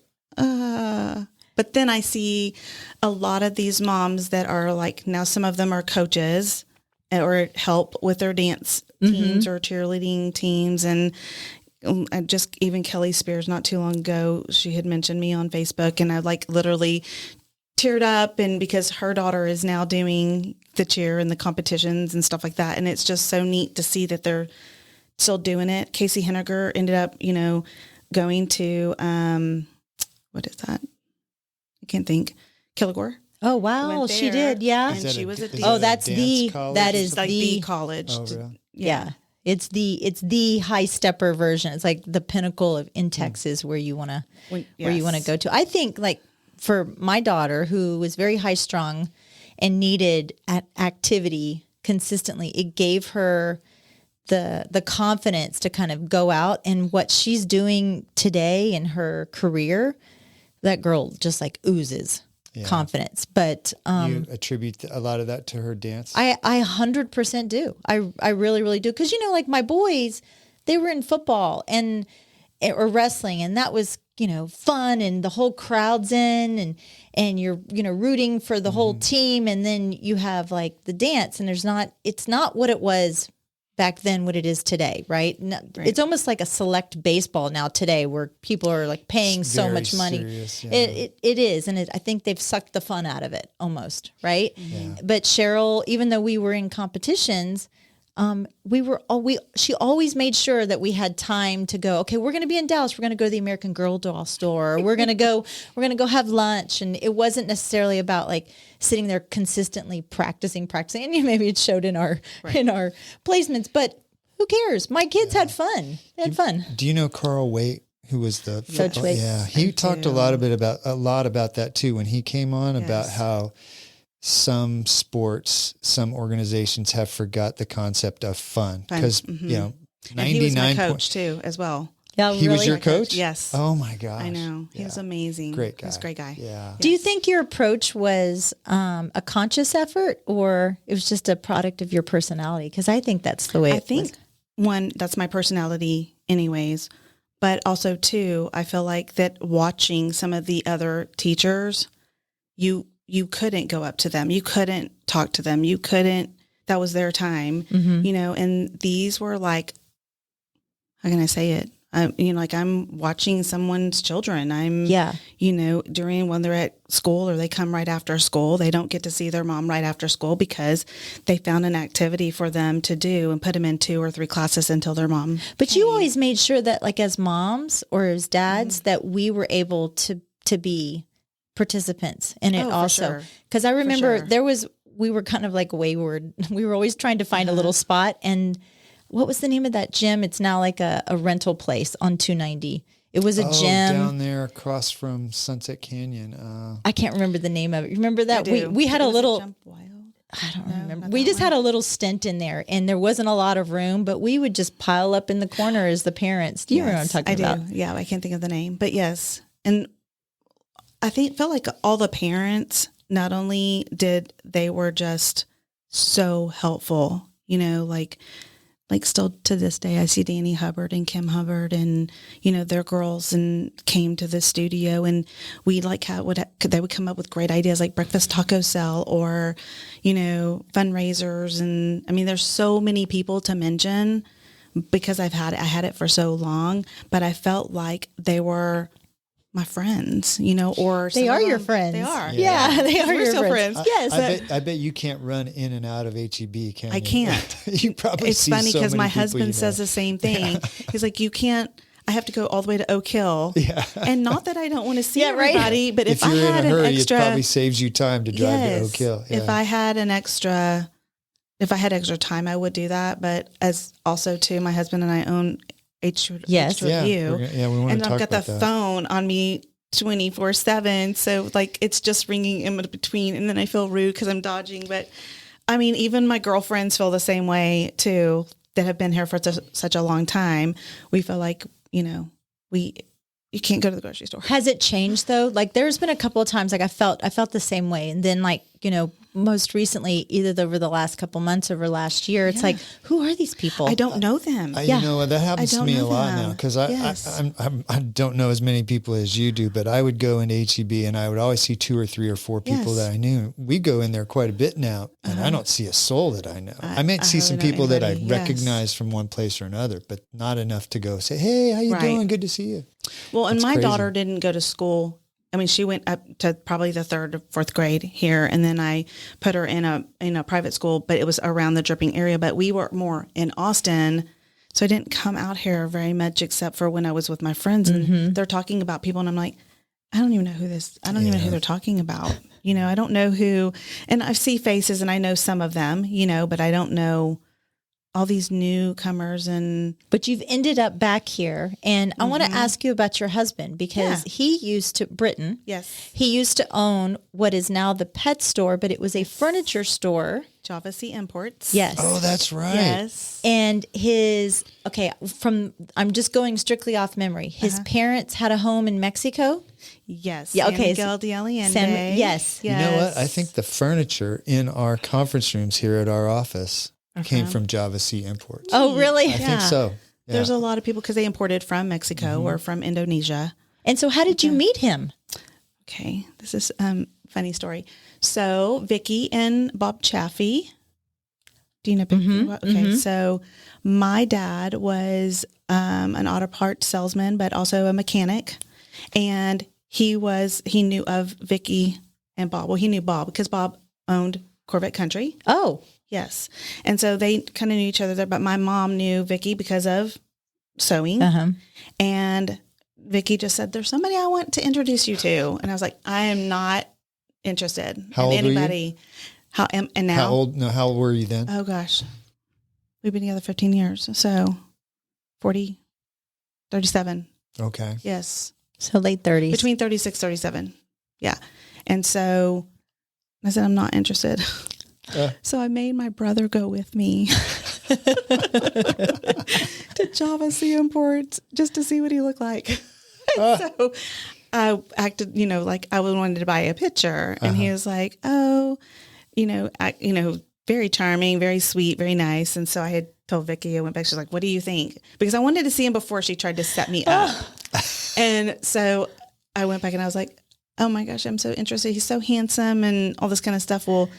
But then I see a lot of these moms that are like, now some of them are coaches or help with their dance teams or cheerleading teams. And just even Kelly Spears, not too long ago, she had mentioned me on Facebook, and I like literally teared up, and because her daughter is now doing the cheer and the competitions and stuff like that. And it's just so neat to see that they're still doing it. Casey Henniger ended up, going to, what is that? I can't think. Kilgore. Oh, wow. Went She there, did. Yeah. and she was at the- Oh, that's dance college that or is something? Like the the, college. Oh, really? yeah. It's the high stepper version. It's like the pinnacle of in Texas where you want to, where you want to go to. I think like for my daughter who was very high strung and needed activity consistently, it gave her the confidence to kind of go out, and what she's doing today in her career, that girl just like oozes confidence. But you attribute a lot of that to her dance? I 100% do. I really, really do. Because, like my boys, they were in football or wrestling, and that was, fun, and the whole crowd's in, and you're, rooting for the whole team. And then you have like the dance, and it's not what it was back then, what it is today, right? It's almost like a select baseball now today, where people are like paying so very much money. serious, yeah. It is, and I think they've sucked the fun out of it almost, right? But Cheryl, even though we were in competitions, she always made sure that we had time to go, okay, we're going to be in Dallas. We're going to go to the American Girl doll store. Or we're going to go have lunch. And it wasn't necessarily about like sitting there consistently practicing. And maybe it showed in our placements, but who cares? My kids had fun. They had fun. Do you know Carl Waite, who was the Coach Waite? Yeah, he talked a lot about that too when he came on, about how some sports, some organizations have forgot the concept of fun, because And he was my coach too, as well. Yeah, He was your coach? Yes. Oh my gosh. I know. He was amazing. Great guy. He was a great guy. Yeah. Do you think your approach was a conscious effort, or it was just a product of your personality? Because I think that's the way I think one, that's my personality anyways, but also two, I feel like that watching some of the other teachers, you couldn't go up to them. You couldn't talk to them. That was their time, and these were like, how can I say it? Like I'm watching someone's children. During when they're at school or they come right after school, they don't get to see their mom right after school because they found an activity for them to do and put them in 2 or 3 classes until their mom. But you always made sure that, like, as moms or as dads, that we were able to be participants in it also. Because I remember we were kind of like wayward. We were always trying to find a little spot. And what was the name of that gym? It's now like a rental place on 290. It was a gym down there across from Sunset Canyon. I can't remember the name of it. Remember that? We had a little, I don't remember. We just had a little stint in there, and there wasn't a lot of room, but we would just pile up in the corner as the parents. Do you remember what I'm talking about? I do. Yeah, I can't think of the name, but yes. And I felt like all the parents, not only they were just so helpful, like still to this day, I see Danny Hubbard and Kim Hubbard and, their girls and came to the studio, and we they would come up with great ideas like breakfast taco cell or, fundraisers. And I mean, there's so many people to mention because I had it for so long, but I felt like they were my friends, or they are your friends. They are. Yeah, they are We're your still friends. Yes. I bet you can't run in and out of HEB, can you? I can't. You probably It's see funny so because many my people husband says the same thing. He's like, you can't, I have to go all the way to Oak Hill. Yeah. And not that I don't want to see right. everybody, but if I you're had in a hurry, an extra, it probably saves you time to drive to Oak Hill. If I had an extra if I had extra time, I would do that. But as also too, my husband and I own Yes. H-Review. We want And to I've talk got about the that. phone on me 24/7. So like, it's just ringing in between. And then I feel rude because I'm dodging. But I mean, even my girlfriends feel the same way too, that have been here for such a long time. We feel like, you can't go to the grocery store. Has it changed though? Like there's been a couple of times like I felt the same way. And then like, most recently, either over the last couple months over last year, it's like, who are these people? I don't know them. You know what, that happens to me a lot now because Yes. I don't know as many people as you do, but I would go into HEB and I would always see 2 or 3 or 4 people Yes. that I knew. We go in there quite a bit now, and I don't see a soul that I know. I might see some hardly know people that I anybody. Yes. recognize from one place or another, but not enough to go say, "Hey, how you Right. doing? Good to see you." Well, and That's my crazy. daughter didn't go to school. I mean, she went up to probably the 3rd or 4th grade here, and then I put her in a private school, but it was around the Dripping area. But we were more in Austin, so I didn't come out here very much, except for when I was with my friends, and they're talking about people, and I'm like, I don't even know who even know who they're talking about. I don't know who, and I see faces, and I know some of them, but I don't know all these newcomers. But you've ended up back here. And I want to ask you about your husband because he used to, Britain. Yes. He used to own what is now the pet store, but it was a furniture store. Java Sea Imports. Yes. Oh, that's right. Yes. And I'm just going strictly off memory. His parents had a home in Mexico. Yes. Yeah, okay. San Miguel de Allende. Yes. You know what? I think the furniture in our conference rooms here at our office came from Java Sea Imports. Oh, really? I think so. Yeah. There's a lot of people because they imported from Mexico or from Indonesia. And so how did you meet him? Okay. This is funny story. So Vicky and Bob Chaffee. Do you know Vicky? Okay. So my dad was an auto parts salesman, but also a mechanic. And he knew of Vicky and Bob. Well, he knew Bob because Bob owned Corvette Country. Oh, Yes. And so they kind of knew each other there, but my mom knew Vicky because of sewing. And Vicky just said, there's somebody I want to introduce you to. And I was like, I am not interested How in old were you? anybody. And now? How old were you then? Oh gosh. We've been together 15 years. So 37. Okay. Yes. so late 30s. Between 36, 37. Yeah. And so I said, I'm not interested. So I made my brother go with me to Java Sea Imports just to see what he looked like. So I acted, like I wanted to buy a picture, and he was like, "Oh, very charming, very sweet, very nice." And so I had told Vicky, I went back. She's like, "What do you think?" Because I wanted to see him before she tried to set me up. And so I went back and I was like, "Oh my gosh, I'm so interested. He's so handsome and all this kind of stuff." Well,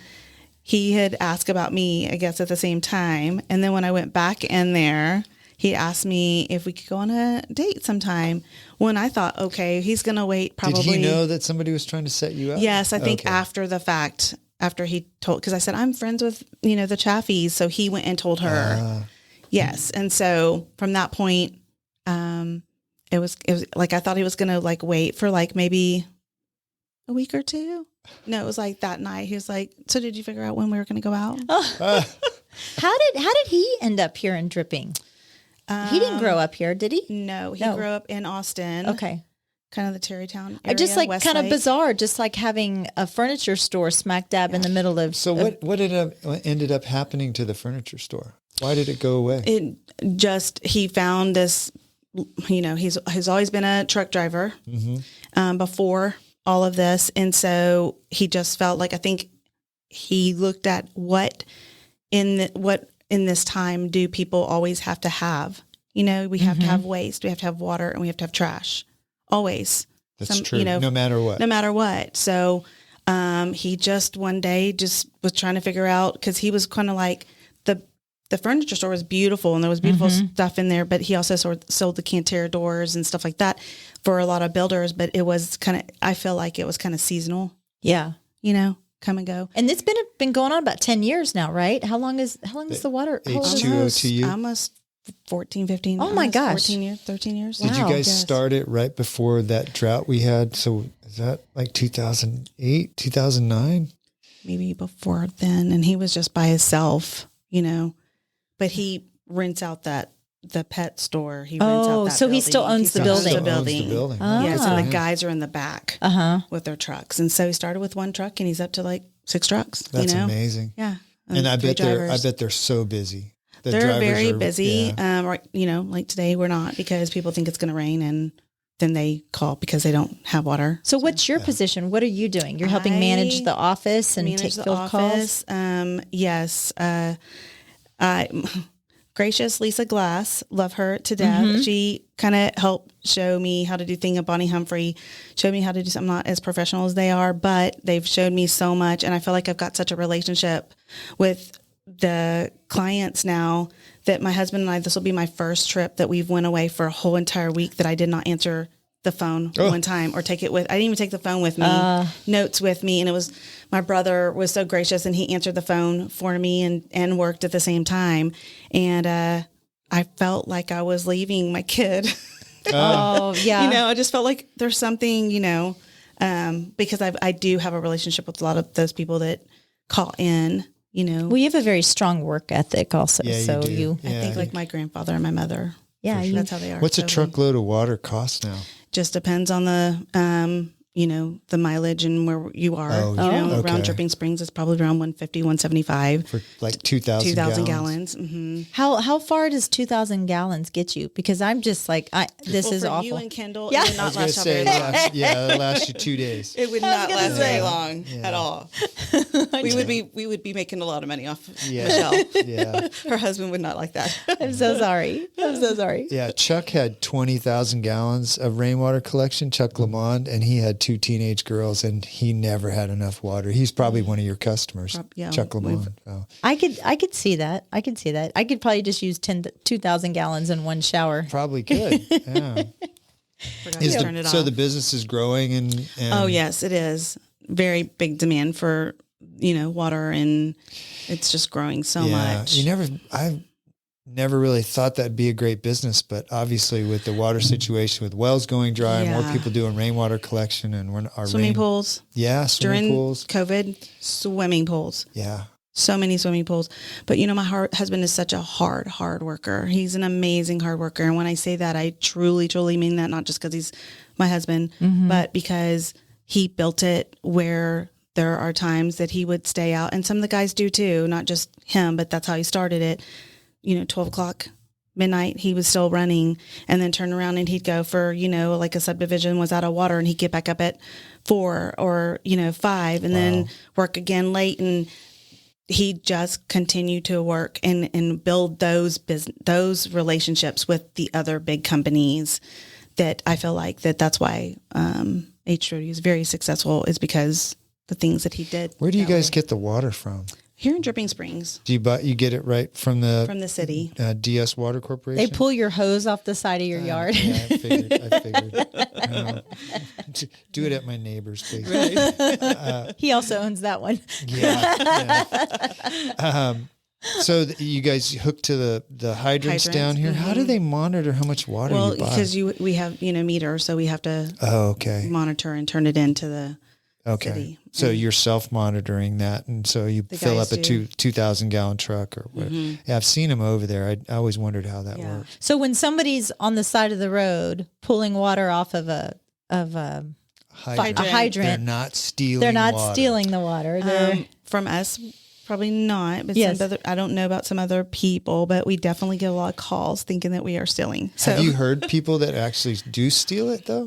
he had asked about me, I guess, at the same time. And then when I went back in there, he asked me if we could go on a date sometime. When I thought, okay, he's going to wait probably. Did he know that somebody was trying to set you up? Yes, I think after the fact, after he told, because I said, I'm friends with, the Chaffies. So he went and told her. Yes. And so from that point, it was like, I thought he was going to like wait for like maybe a week or two. No, it was like that night. He was like, "So did you figure out when we were going to go out?" How did he end up here in Dripping? He didn't grow up here, did he? No, he grew up in Austin. Okay. Kind of the Tarrytown I area. just like kind of Westlake. bizarre, just like having a furniture store smack dab in the middle of. So what ended up happening to the furniture store? Why did it go away? He found this, he's always been a truck driver before all of this. And so he just felt like, I think he looked at what in this time do people always have to have? We have to have waste, we have to have water, and we have to have trash. Always. That's true. No matter what. No matter what. So he just one day just was trying to figure out, because he was kind of like, the furniture store was beautiful and there was beautiful stuff in there, but he also sold the Cantera doors and stuff like that for a lot of builders. But it was I feel like it was kind of seasonal. Yeah. Come and go. And it's been going on about 10 years now, right? How long is the water? H2O. Almost 14, 15. Oh my gosh. 14 years, 13 years. Did you Wow. guys start it right before that drought we had? So is that like 2008, 2009? maybe before then, and he was just by himself, but he rents out the pet store. He rents out that so he still owns the building. Owns the building. Yes, and the guys are in the back with their trucks. And so he started with one truck, and he's up to like 6 trucks. That's amazing. Yeah, and I bet they're so busy. They're very busy. Right, like today we're not, because people think it's going to rain, and then they call because they don't have water. So what's your position? What are you doing? You're helping manage the office and take field calls? Yes. Gracious Lisa Glass, love her to death. She kind of helped show me how to do things. Bonnie Humphrey showed me how to do something. I'm not as professional as they are, but they've showed me so much. And I feel like I've got such a relationship with the clients now that my husband and I, this will be my first trip that we've went away for a whole entire week that I did not answer the phone one time or take it with. I didn't even take the phone with me, notes with me. And it was, my brother was so gracious and he answered the phone for me and worked at the same time. And I felt like I was leaving my kid. Oh, yeah. I just felt like there's something, because I do have a relationship with a lot of those people that call in. Well, you have a very strong work ethic also. Yeah, so you I think like my grandfather and my mother. Yeah, sure. That's how they are. What's a truckload of water cost now? Just depends on the, the mileage and where you are. Around Dripping Springs, it's probably around 150, 175 for like 2,000 gallons. Mm-hmm. How far does 2,000 gallons get you? Because I'm just like, this is for awful. you and Kendall, Yeah. it would I was not going to last say, very long. it'll last you 2 days. It would not last very long Yeah. at all. We would be making a lot of money off Yeah. Michelle. Yeah. Her husband would not like that. I'm so sorry. Yeah. Chuck had 20,000 gallons of rainwater collection, Chuck Lamond, and he had 2 teenage girls, and he never had enough water. He's probably one of your customers, Chuck Lamond. So. I could see that. I could probably just use 2,000 gallons in one shower. Probably could. Yeah. Turn it so off. the business is growing and Oh yes, it is. Very big demand for, water, and it's just growing so much. I've never really thought that'd be a great business, but obviously with the water situation, with wells going dry, and more people doing rainwater collection, and our swimming pools. Yeah, swimming During pools. COVID, swimming pools. Yeah. So many swimming pools. But my husband is such a hard worker. He's an amazing hard worker. And when I say that, I truly, truly mean that, not just because he's my husband, but because he built it where there are times that he would stay out. And some of the guys do too, not just him, but that's how he started it. 12 o'clock, midnight, he was still running, and then turn around and he'd go for, like a subdivision was out of water, and he'd get back up at 4 or, 5 and then work again late. And he just continued to work and build those relationships with the other big companies that I feel like that's why H-Trody is very successful, is because the things that he did. Where do you guys get the water from? Here in Dripping Springs. Do you get it right from the city? DS Water Corporation? They pull your hose off the side of your yard. Yeah, I figured. Do it at my neighbor's place. Right. He also owns that one. Yeah. So you guys hook to the hydrants down here. How do they monitor how much water you buy? Well, because we have meter, so we have to monitor and turn it into the city. So you're self-monitoring that, and so you fill up a 2,000 gallon truck or whatever. Yeah, I've seen them over there. I always wondered how that works. So when somebody's on the side of the road pulling water off of a hydrant, they're not stealing. stealing the water. From us, probably not. But I don't know about some other people, but we definitely get a lot of calls thinking that we are stealing. So, have you heard people that actually do steal it though?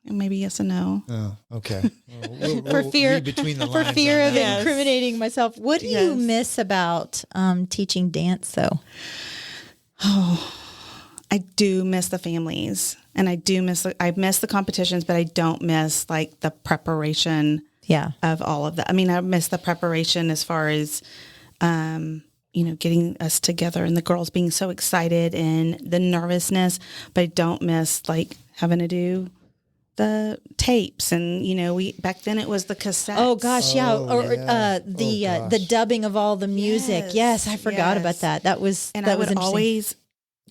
Maybe yes and no. Oh, okay. For fear of Yes. incriminating myself. What do you miss about teaching dance, though? Oh, I do miss the families, and I miss the competitions, but I don't miss like the preparation. Of all of that. I mean, I miss the preparation as far as, getting us together and the girls being so excited and the nervousness, but I don't miss like having to do the tapes, and back then it was the cassettes. Oh gosh, the dubbing of all the music. Yes, I forgot about that. That was I would always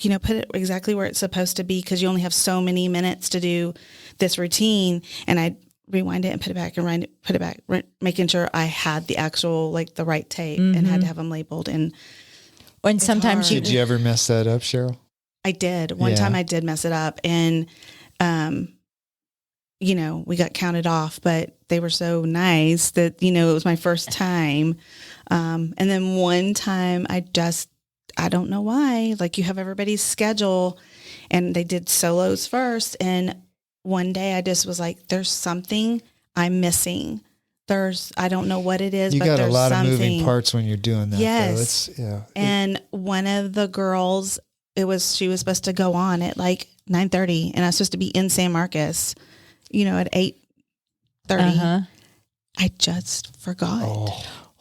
put it exactly where it's supposed to be, because you only have so many minutes to do this routine, and rewind it and put it back and put it back, making sure I had the actual, like the right tape and had to have them labeled. And sometimes did you ever mess that up, Cheryl? I did. One time I did mess it up, and, you know, we got counted off, but they were so nice that, you know, it was my first time. And then one time I don't know why, like you have everybody's schedule and they did solos first. And one day I just was like, there's something I'm missing. I don't know what it is, you but got there's a lot something. of moving parts when you're doing that. Yes. And one of the girls, she was supposed to go on at like 9:30 and I was supposed to be in San Marcos, you know, at 8:30. I just forgot.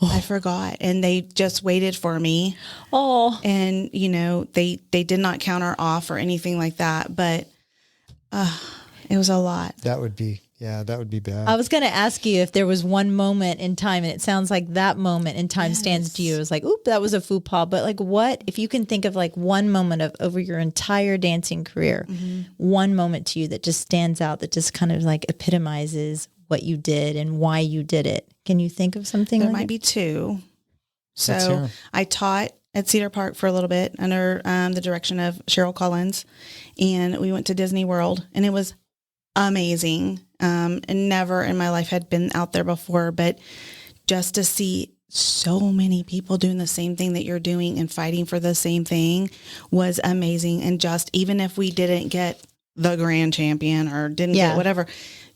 I forgot. And they just waited for me. And, you know, they did not counter off or anything like that, but it was a lot. That would be bad. I was going to ask you if there was one moment in time, and it sounds like that moment in time stands to you. It was like, oop, that was a faux pas. But like what, if you can think of like one moment over your entire dancing career, one moment to you that just stands out, that just kind of like epitomizes what you did and why you did it. Can you think of something? There might be two. So I taught at Cedar Park for a little bit under the direction of Cheryl Collins, and we went to Disney World, and it was amazing. And never in my life had been out there before, but just to see so many people doing the same thing that you're doing and fighting for the same thing was amazing. And just, even if we didn't get the grand champion or didn't get whatever,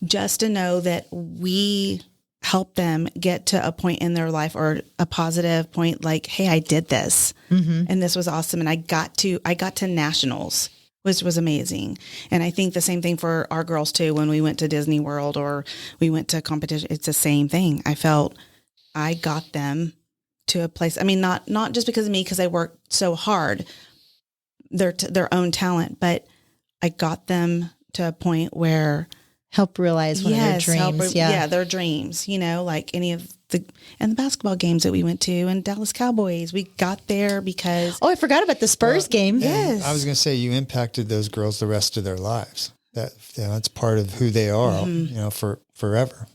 just to know that we help them get to a point in their life or a positive point, like, hey, I did this and this was awesome. And I got to nationals, which was amazing. And I think the same thing for our girls too. When we went to Disney World or we went to competition, it's the same thing. I felt I got them to a place. I mean, not just because of me, because they worked so hard, their own talent, but I got them to a point where help realize one of their dreams. Their dreams, you know, like any of the basketball games that we went to and Dallas Cowboys, we got there because. Oh, I forgot about the Spurs game. Yes. I was going to say, you impacted those girls the rest of their lives. That's part of who they are, you know, for forever.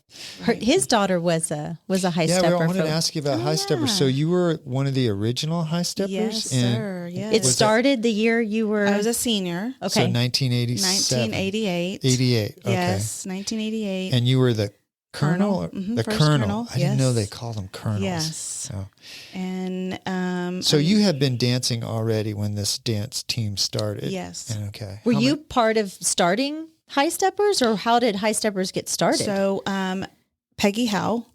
His daughter was a high stepper. Yeah, I wanted to ask you about high steppers. So you were one of the original high steppers? Yes, sir. Yes. It started the year you were. I was a senior. Okay. So 1987. 1988. 88. Okay. Yes, 1988. And you were the colonel? The first colonel. I didn't know yes. they called them colonels. Yes. Oh. And so you had been dancing already when this dance team started? Yes. And okay. Were you part of starting High Steppers, or how did High Steppers get started? So Peggy Howe,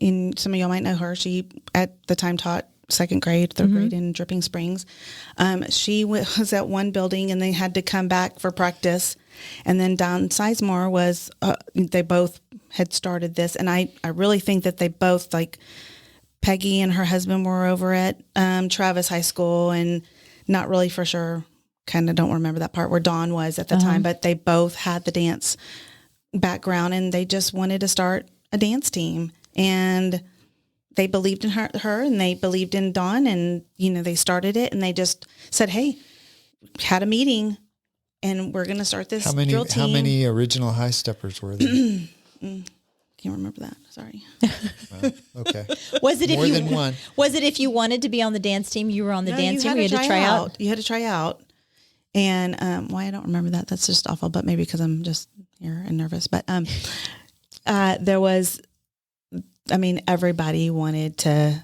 and some of y'all might know her. She at the time taught second grade, third grade in Dripping Springs. She was at one building and they had to come back for practice. And then Don Sizemore was, they both had started this. And I really think that they both, like Peggy and her husband were over at Travis High School, and not really for sure, kind of don't remember that part where Dawn was at the time, but they both had the dance background and they just wanted to start a dance team. And they believed in her and they believed in Dawn, and, you know, they started it and they just said, hey, had a meeting and we're going to start this drill team. How many original high steppers were there? Can't remember that. Sorry. Well, okay. Was it more than one? Was it if you wanted to be on the dance team, you were on the dance team? You had to try out. You had to try out. And why I don't remember that, that's just awful, but maybe because I'm just here and nervous. But there was, I mean, everybody wanted to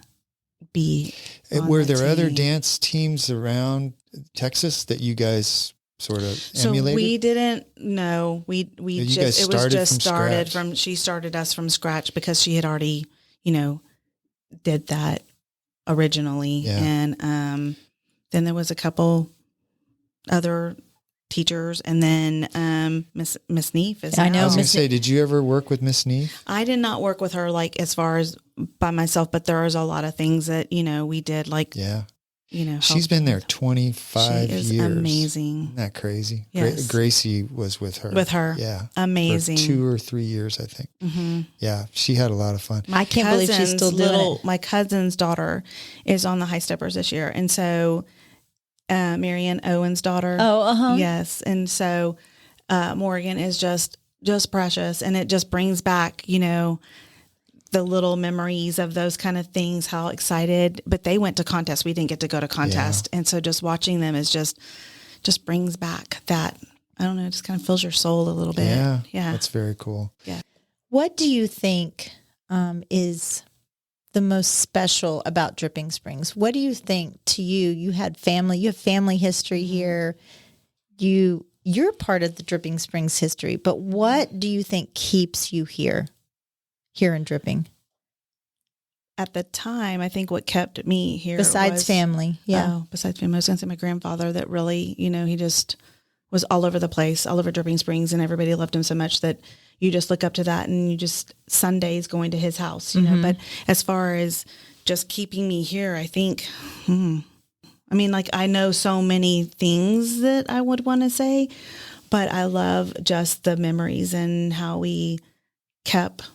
be on Were the there other team. dance teams around Texas that you guys sort of emulated? So we didn't know. We just, it was just started from, she started us from scratch because she had already, you know, did that originally. Yeah. And then there was a couple other teachers, and then Miss Neef is. I know. I was going to say, did you ever work with Miss Neef? I did not work with her like as far as by myself, but there was a lot of things that, you know, we did, like, you know, she's been there 25 she is years. Amazing. Isn't that crazy? Yes. Gracie was with her. Yeah. Amazing. For 2 or 3 years, I think. Mm-hmm. Yeah. She had a lot of fun. I can't believe she's still doing it. My cousin's daughter is on the High Steppers this year. And so Marianne Owen's daughter. Oh, Yes. And so Morgan is just just precious. And it just brings back, the little memories of those kind of things, how excited, but they went to contest. We didn't get to go to contest. Yeah. And so just watching them is just brings back that, I don't know, it just kind of fills your soul a little bit. Yeah. Yeah. That's very cool. Yeah. What do you think is the most special about Dripping Springs? What do you think to you? You have family history here. You're part of the Dripping Springs history, but what do you think keeps you here in Dripping? At the time, I think what kept me here besides family. Yeah. Besides family, I was going to say my grandfather that really, he just was all over the place, all over Dripping Springs, and everybody loved him so much that you just look up to that, and you just Sundays going to his house, but as far as just keeping me here, I think, I know so many things that I would want to say, but I love just the memories and how we kept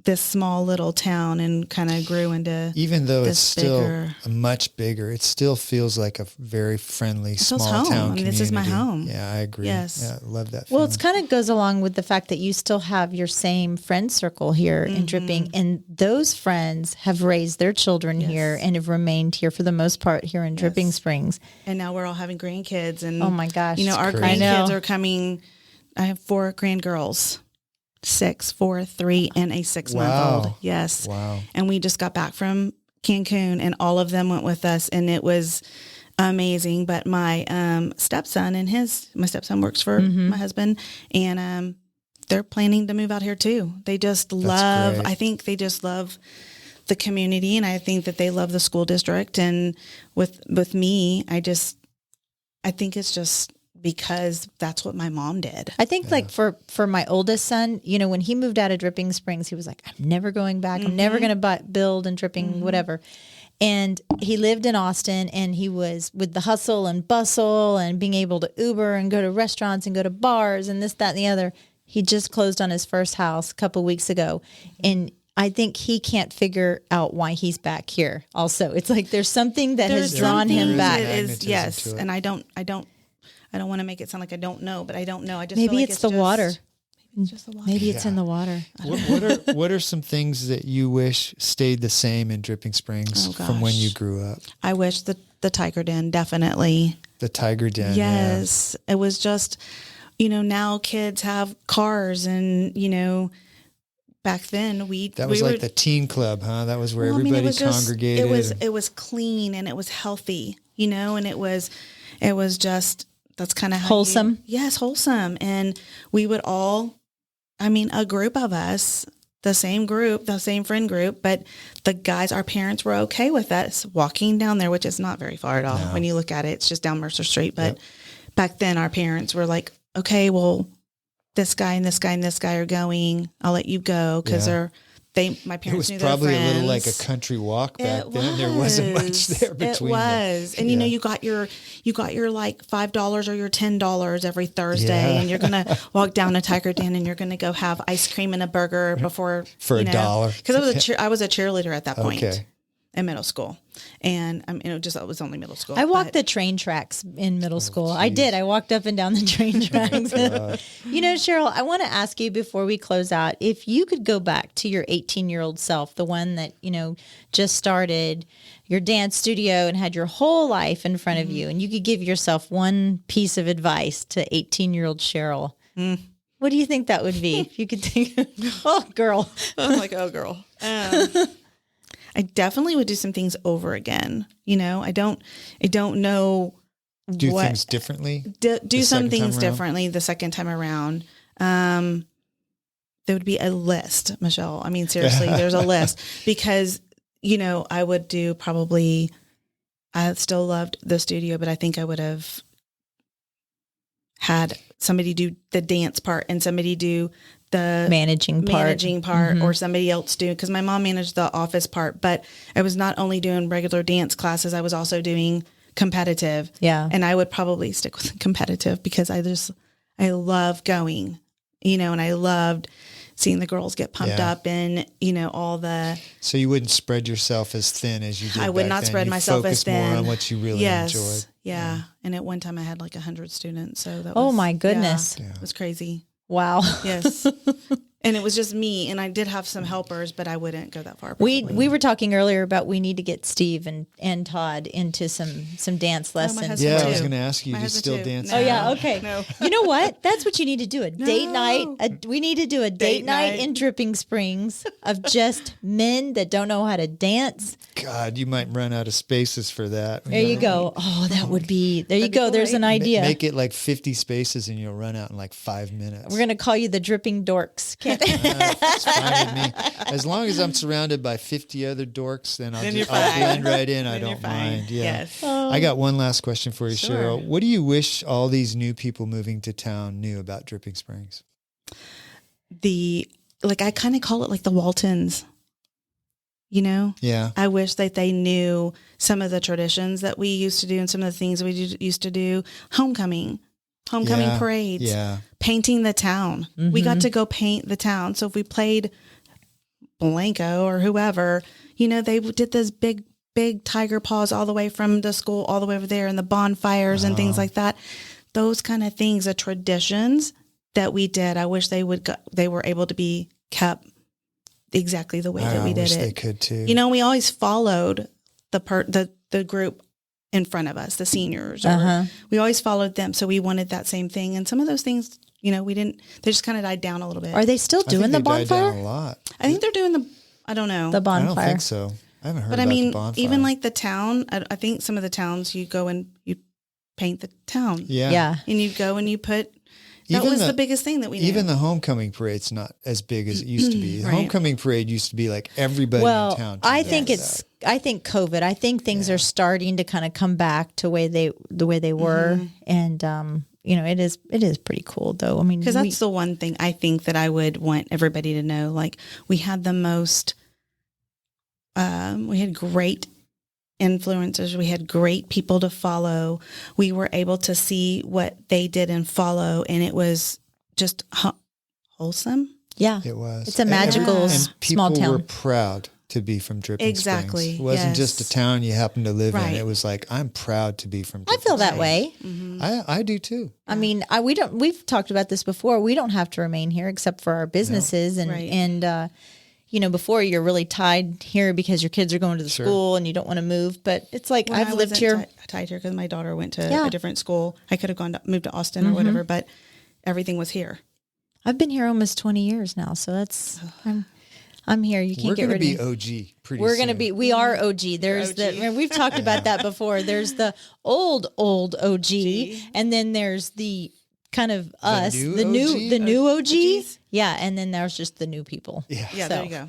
this small little town and kind of grew into, even though it's still much bigger, it still feels like a very friendly small town community. This is my home. Yeah, I agree. Yes. Yeah, I love that. Well, it kind of goes along with the fact that you still have your same friend circle here in Dripping, and those friends have raised their children here and have remained here for the most part here in Dripping Springs. And now we're all having grandkids, and oh my gosh, our grandkids are coming. I have 4 grandgirls. 6, 4, 3, and a 6-month-old. Yes. Wow. And we just got back from Cancun, and all of them went with us, and it was amazing. But my stepson my stepson works for my husband, and they're planning to move out here too. They just I think they just love the community, and I think that they love the school district. And with me, I think it's just because that's what my mom did. I think like for my oldest son, when he moved out of Dripping Springs, he was like, I'm never going back. I'm never going to build in Dripping, whatever. And he lived in Austin, and he was with the hustle and bustle and being able to Uber and go to restaurants and go to bars and this, that, and the other. He just closed on his first house a couple of weeks ago. And I think he can't figure out why he's back here. Also, it's like there's something that has drawn him back. Yes. And I don't want to make it sound like I don't know, but I don't know. I just maybe feel like it's the water. It's just the water. Maybe it's in the water. What are some things that you wish stayed the same in Dripping Springs from when you grew up? I wish the Tiger Den, definitely. The Tiger Den. Yes. Yeah. It was just, now kids have cars, and, back then that was like the teen club, huh? That was where everybody congregated. It was clean, and it was healthy, and it was just, that's kind of wholesome. Yes, wholesome. And we would all, a group of us, the same friend group, but the guys, our parents were okay with us walking down there, which is not very far at all. No. When you look at it, it's just down Mercer Street. But back then our parents were like, okay, well, this guy and this guy and this guy are going, I'll let you go. Cause my parents knew their friends. It was probably a little like a country walk back then. There wasn't much there between. It was. And you got your like $5 or your $10 every Thursday, and you're going to walk down to Tiger Den, and you're going to go have ice cream and a burger before for $1. Cause I was a cheerleader at that point. In middle school. And it was only middle school. I walked the train tracks in middle school. Geez. I did. I walked up and down the train tracks. Cheryl, I want to ask you before we close out, if you could go back to your 18-year-old self, the one that, just started your dance studio and had your whole life in front of you, and you could give yourself one piece of advice to 18-year-old Cheryl, what do you think that would be? If you could think, oh, girl. I'm like, oh, girl. I definitely would do some things over again. I don't know. Do things differently? Do some things differently the second time around. There would be a list, Michelle. Seriously, there's a list, because, I would do probably, I still loved the studio, but I think I would have had somebody do the dance part and somebody do the managing part, or somebody else do, because my mom managed the office part, but I was not only doing regular dance classes, I was also doing competitive. Yeah. And I would probably stick with competitive, because I love going, and I loved seeing the girls get pumped up and, all the. So you wouldn't spread yourself as thin as you did. I would not spread myself as thin. More on what you really enjoyed. Yeah. And at one time I had like 100 students. So that was. Oh my goodness. Yeah. It was crazy. Wow. Yes. And it was just me, and I did have some helpers, but I wouldn't go that far. We were talking earlier about we need to get Steve and Todd into some dance lessons. husband Yeah, too. I was going to ask you, My do you husband still too. dance? No. Oh yeah, okay. No. You know what? That's what you need to do. A date night. We need to do a date night night. in Dripping Springs of just men that don't know how to dance. God, you might run out of spaces for that. There you go. Oh, that would be. There you That'd be go. cool, There's right? an idea. Make it like 50 spaces and you'll run out in like 5 minutes. We're gonna call you the Dripping Dorks. Can't- It's fine with me. As long as I'm surrounded by 50 other dorks, then I'll you're I'll fine. blend right in. I Then you're don't fine. mind. Yeah. Yes. I got one last question for you, Sure. Cheryl. What do you wish all these new people moving to town knew about Dripping Springs? I kind of call it like the Waltons. You know? Yeah. I wish that they knew some of the traditions that we used to do and some of the things we used to do. Homecoming Yeah. parades, Yeah. painting the town. We got to go paint the town. So if we played Blanco or whoever, they did those big tiger paws all the way from the school all the way over there, and the bonfires and things like that. Those kind of things, the traditions that we did, I wish they were able to be kept exactly the way that we I did wish it. they could too. We always followed the group in front of us, the seniors. Or we always followed them, so we wanted that same thing. And some of those things, we didn't. They just kind of died down a little bit. Are they still I think doing the they died bonfire? down a lot. I think they're doing I don't know. The I bonfire. don't think so. I haven't heard But about I mean, the bonfire. even like the town, I think some of the towns you go and you paint the town. yeah. Yeah. And you go and you put. That Even was the biggest thing that we knew. Even the homecoming parade's not as big as it used to be. The Right. homecoming parade used to be like everybody in town. I together. think I think COVID. I think things are starting to kind of come back to the way they were, and it is pretty cool though. I mean, because that's the one thing I think that I would want everybody to know. Like, we had the most. We had great influencers. We had great people to follow. We were able to see what they did and follow, and it was just wholesome. yeah, It was. It's a magical and small people were town. proud to be from Dripping Exactly, Springs. It wasn't just a yes. town you happened to live in. Right. It was like, I'm proud to be from I Dripping feel that Springs. way. I do too. I mean, we've talked about this before. We don't have to remain here except for our businesses Right. and before you're really tied here because your kids are going to the school and you don't want to move. But it's like, When I've I lived wasn't here. tied here because my daughter went to Yeah. a different school. I could have moved to Austin or whatever, but everything was here. I've been here almost 20 years now. So that's, I'm here. You We're can't get going to rid be of me. OG pretty We're soon. going to be, we are OG. There's we've talked about that before. There's the old OG, and then there's the kind of us, new the OG? new OG. OGs? Yeah. And then there's just the new people. Yeah. Yeah, So. there you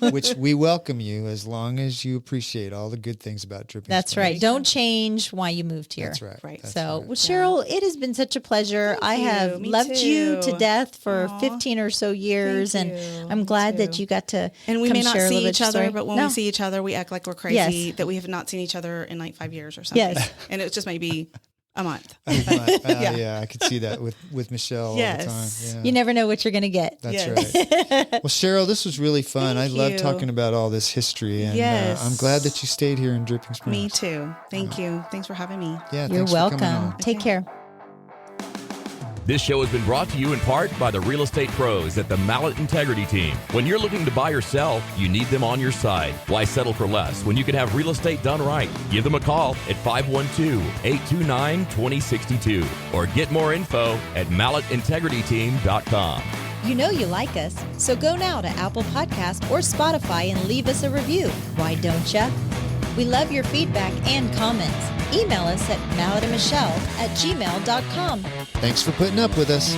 go. Which we welcome you as long as you appreciate all the good things about Dripping That's Springs. right. Don't change why you moved here. That's right. Right. That's So, right. well, Cheryl, it has been such a pleasure. I you. have Me loved you to too. death for Aw. 15 or so years, Thank and you. I'm Me glad that too. you got to And we come may not share a see little each bit of other, story. but when No. we see each other, we act like we're crazy Yes. that we have not seen each other in like 5 years or something. Yes. And it just maybe a month. Yeah, I could see that with Michelle all the Yes. time. Yeah. You never know what you're going to get. That's Yes. right. Well, Cheryl, this was really fun. Thank I love you. talking about all this history, and Yes. I'm glad that you stayed here in Dripping Springs. Me too. Thank you. Thanks for having me. Yeah, You're thanks for coming welcome. on. Take care. This show has been brought to you in part by the real estate pros at the Mallett Integrity Team. When you're looking to buy or sell, you need them on your side. Why settle for less when you can have real estate done right? Give them a call at 512-829-2062 or get more info at mallettintegrityteam.com. You know you like us, so go now to Apple Podcast or Spotify and leave us a review. Why don't ya? We love your feedback and comments. Email us at malletandmichelle@gmail.com. Thanks for putting up with us.